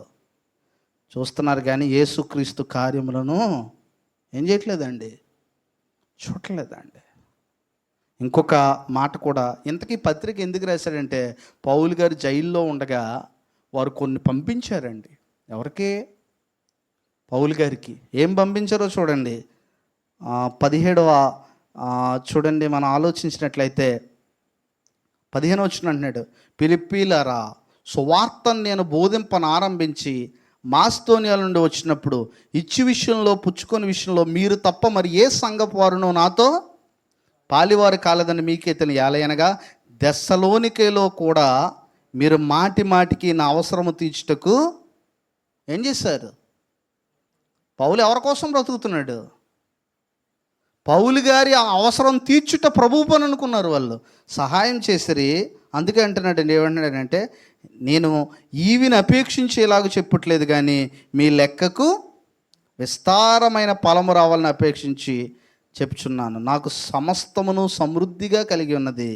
చూస్తున్నారు, కానీ యేసుక్రీస్తు కార్యములను ఏం చేయట్లేదండి, చూడలేదండి. ఇంకొక మాట కూడా, ఇంతకీ పత్రిక ఎందుకు రాశాడంటే, పౌలు గారు జైల్లో ఉండగా వారు కొన్ని పంపించారండి. ఎవరికి? పౌలు గారికి. ఏం పంపించారో చూడండి. 17వ చూడండి, మనం ఆలోచించినట్లయితే 15వ వచనం అంటున్నాడు, ఫిలిప్పీలారా, సువార్తను నేను బోధింపను ఆరంభించి మాస్తోనియాల నుండి వచ్చినప్పుడు ఇచ్చి విషయంలో పుచ్చుకొని విషయంలో మీరు తప్ప మరి ఏ సంఘపు వారును నాతో పాలివారు కాలేదని మీకే తెలియాలనగా, దెస్సలోనికేలో కూడా మీరు మాటి మాటికి నా అవసరము తీర్చుటకు ఏం చేశారు. పౌలు ఎవరి కోసం బ్రతుకుతున్నాడు? పౌలు గారి ఆ అవసరం తీర్చుట ప్రభువు పని అనుకున్నారు వాళ్ళు, సహాయం చేసిరి. అందుకే అంటున్నాడు, ఏమంటున్నాడంటే, నేను ఈవిని అపేక్షించేలాగా చెప్పట్లేదు, కానీ మీ లెక్కకు విస్తారమైన ఫలము రావాలని అపేక్షించి చెప్పుచున్నాను. నాకు సమస్తమును సమృద్ధిగా కలిగి ఉన్నది.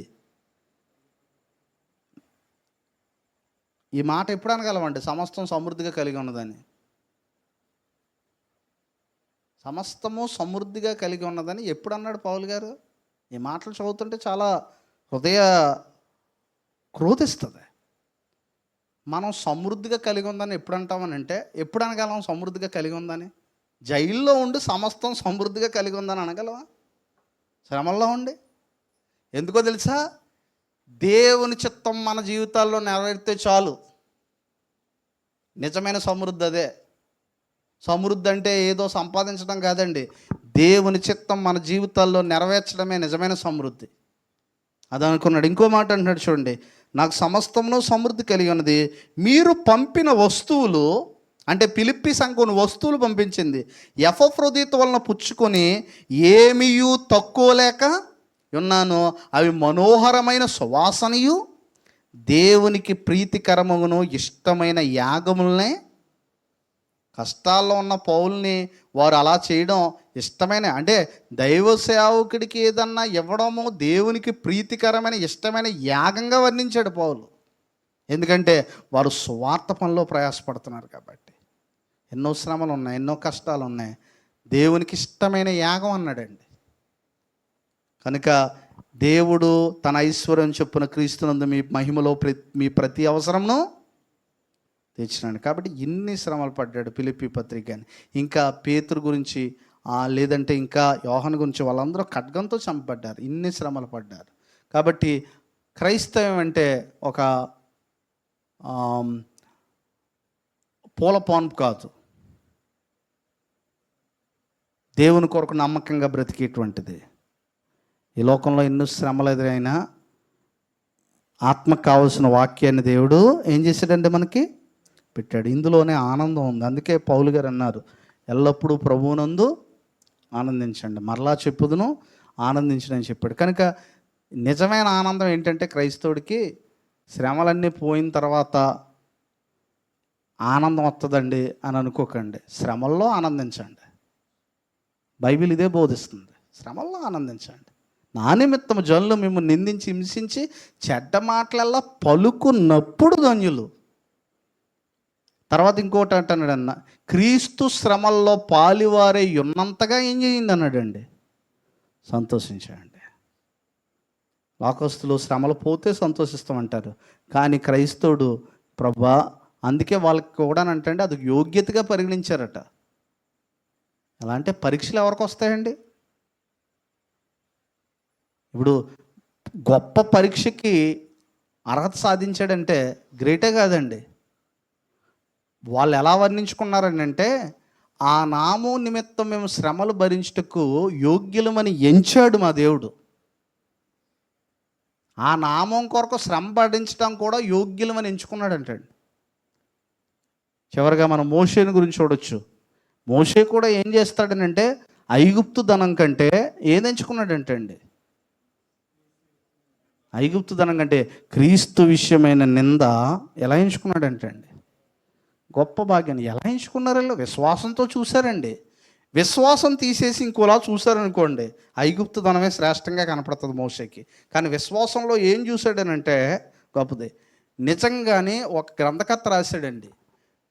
ఈ మాట ఎప్పుడు అనగలమండి, సమస్తం సమృద్ధిగా కలిగి ఉన్నదని? సమస్తము సమృద్ధిగా కలిగి ఉన్నదని ఎప్పుడు అన్నాడు పౌలు గారు? ఈ మాటలు చదువుతుంటే చాలా హృదయ క్రోధిస్తుంది. మనం సమృద్ధిగా కలిగి ఉందని ఎప్పుడు అంటామని అంటే, ఎప్పుడు అనగలం సమృద్ధిగా కలిగి ఉందని? జైల్లో ఉండి సమస్తం సమృద్ధిగా కలిగి ఉందని అనగలవా? శ్రమల్లో ఉండి. ఎందుకో తెలుసా? దేవుని చిత్తం మన జీవితాల్లో నెరవేరితే చాలు. నిజమైన సమృద్ధి అదే. సమృద్ధి అంటే ఏదో సంపాదించడం కాదండి, దేవుని చిత్తం మన జీవితాల్లో నెరవేర్చడమే నిజమైన సమృద్ధి. అది అనుకున్నాడు. ఇంకో మాట అంటున్నాడు చూడండి, నాకు సమస్తమును సమృద్ధి కలిగి ఉన్నది. మీరు పంపిన వస్తువులు, అంటే ఫిలిప్పీ సంఘం వస్తువులు పంపించింది, ఎపఫ్రోదితు వలన పుచ్చుకొని ఏమీయూ తక్కువ లేక ఉన్నాను. అవి మనోహరమైన సువాసనయు దేవునికి ప్రీతికరమును ఇష్టమైన యాగములనే. కష్టాల్లో ఉన్న పౌల్ని వారు అలా చేయడం ఇష్టమైన, అంటే దైవ సేవకుడికి ఏదన్నా ఇవ్వడము దేవునికి ప్రీతికరమైన ఇష్టమైన యాగంగా వర్ణించాడు పౌలు. ఎందుకంటే వారు స్వార్థ పనిలో ప్రయాసపడుతున్నారు కాబట్టి. ఎన్నో శ్రమలు ఉన్నాయి, ఎన్నో కష్టాలు ఉన్నాయి, దేవునికి ఇష్టమైన యాగం అన్నాడండి. కనుక దేవుడు తన ఐశ్వర్యం చొప్పున క్రీస్తునందు మీ మహిమలో మీ ప్రతి అవసరంను తెచ్చినాడు. కాబట్టి ఇన్ని శ్రమలు పడ్డాడు ఫిలిప్పీ పత్రిక అని. ఇంకా పేతురు గురించి లేదంటే ఇంకా యోహాను గురించి వాళ్ళందరూ ఖడ్గంతో చంపబడ్డారు, ఇన్ని శ్రమలు పడ్డారు. కాబట్టి క్రైస్తవం అంటే ఒక పూల పాన్పు కాదు, దేవుని కొరకు నమ్మకంగా బ్రతికేటువంటిది. ఈ లోకంలో ఎన్నో శ్రమలు ఎదురైనా ఆత్మకు కావలసిన వాక్యాన్ని దేవుడు ఏం చేశాడంటే మనకి పెట్టాడు. ఇందులోనే ఆనందం ఉంది. అందుకే పౌలు గారు అన్నారు, ఎల్లప్పుడూ ప్రభువునందు ఆనందించండి, మరలా చెప్పుదును ఆనందించండి అని చెప్పాడు. కనుక నిజమైన ఆనందం ఏంటంటే క్రైస్తవుడికి శ్రమలన్నీ పోయిన తర్వాత ఆనందం వస్తుందండి అని అనుకోకండి. శ్రమల్లో ఆనందించండి. బైబిల్ ఇదే బోధిస్తుంది, శ్రమల్లో ఆనందించండి. నా నిమిత్తము జనులు మిమ్మల్ని నిందించి హింసించి చెడ్డ మాటలల్లా పలుకున్నప్పుడు ధన్యులు. తర్వాత ఇంకోటి అంటున్నాడు అన్న, క్రీస్తు శ్రమల్లో పాలివారే ఉన్నంతగా ఏం చేయండి అన్నాడండి, సంతోషించండి. లోకస్తులు శ్రమలు పోతే సంతోషిస్తామంటారు, కానీ క్రైస్తవుడు ప్రభా, అందుకే వాళ్ళకి కూడా అంటే అది యోగ్యతగా పరిగణించారట. ఎలా అంటే పరీక్షలు ఎవరికి వస్తాయండి? ఇప్పుడు గొప్ప పరీక్షకి అర్హత సాధించాడంటే గ్రేటే కాదండి. వాళ్ళు ఎలా వర్ణించుకున్నారని అంటే, ఆ నామం నిమిత్తం మేము శ్రమలు భరించుటకు యోగ్యులమని ఎంచాడు మా దేవుడు. ఆ నామం కొరకు శ్రమ భరించడం కూడా యోగ్యులమని ఎంచుకున్నాడు అంటాడు. చివరిగా మనం మోషేని గురించి చూడొచ్చు. మోషే కూడా ఏం చేస్తాడనంటే ఐగుప్తు ధనం కంటే ఏది ఎంచుకున్నాడంటే అండి, ఐగుప్తు ధనం కంటే క్రీస్తు విషయమైన నింద ఎలా ఎంచుకున్నాడంటే అండి, గొప్ప భాగ్యాన్ని ఎలా ఎంచుకున్నారో విశ్వాసంతో చూశారండి. విశ్వాసం తీసేసి ఇంకోలా చూశారనుకోండి, ఐగుప్తు ధనమే శ్రేష్టంగా కనపడుతుంది మోషేకి. కానీ విశ్వాసంలో ఏం చూశాడనంటే గొప్పది. నిజంగానే ఒక గ్రంథకర్త రాశాడండి,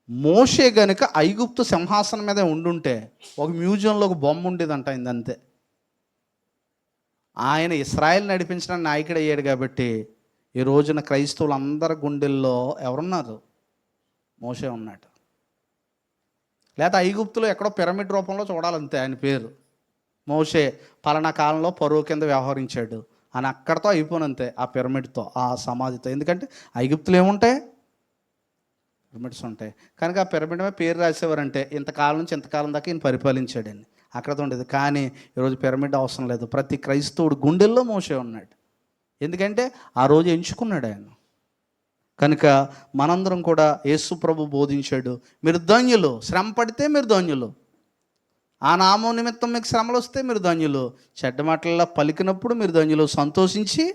మోషే గనుక ఐగుప్తు సింహాసనం మీద ఉండుంటే ఒక మ్యూజియంలో ఒక బొమ్మ ఉండేదంట అంతే. ఆయన ఇశ్రాయేల్ నడిపించడానికి నాయకుడు అయ్యాడు కాబట్టి ఈ రోజున క్రైస్తవులందరి గుండెల్లో ఎవరున్నారు? మోషే ఉన్నాడు. లేదా ఐగుప్తులో ఎక్కడో పిరమిడ్ రూపంలో చూడాలంతే ఆయన పేరు. మోషే పలానా కాలంలో పరువు కింద వ్యవహరించాడు అని అక్కడితో అయిపోనంతే, ఆ పిరమిడ్తో, ఆ సమాధితో. ఎందుకంటే ఐగుప్తులు ఏముంటాయి? పిరమిడ్స్ ఉంటాయి. కనుక ఆ పిరమిడ్ మీద పేరు రాసేవారంటే ఇంతకాలం నుంచి ఇంతకాలం దాకా ఈయన పరిపాలించాడని అక్కడతో ఉండేది. కానీ ఈరోజు పిరమిడ్ అవసరం లేదు. ప్రతి క్రైస్తవుడు గుండెల్లో మోషే ఉన్నాడు. ఎందుకంటే ఆ రోజు ఎంచుకున్నాడు ఆయన. కనుక మనందరం కూడా యేసు ప్రభు బోధించాడు, మీరు ధన్యులు, శ్రమ పడితే మీరు ధన్యులు, ఆ నామం నిమిత్తం మీకు శ్రమలు వస్తే మీరు ధన్యులు, చెడ్డ మాటల్లో పలికినప్పుడు మీరు ధన్యులు, సంతోషించి,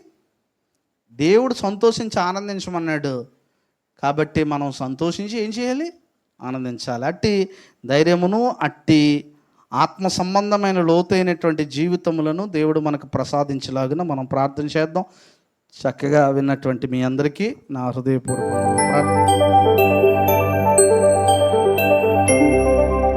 దేవుడు సంతోషించి ఆనందించమన్నాడు. కాబట్టి మనం సంతోషించి ఏం చేయాలి? ఆనందించాలి. అట్టి ధైర్యమును అట్టి ఆత్మ సంబంధమైన లోతైనటువంటి జీవితములను దేవుడు మనకు ప్రసాదించేలాగా మనం ప్రార్థన చేద్దాం. చక్కగా విన్నటువంటి మీ అందరికీ నా హృదయపూర్వక ప్రార్థన.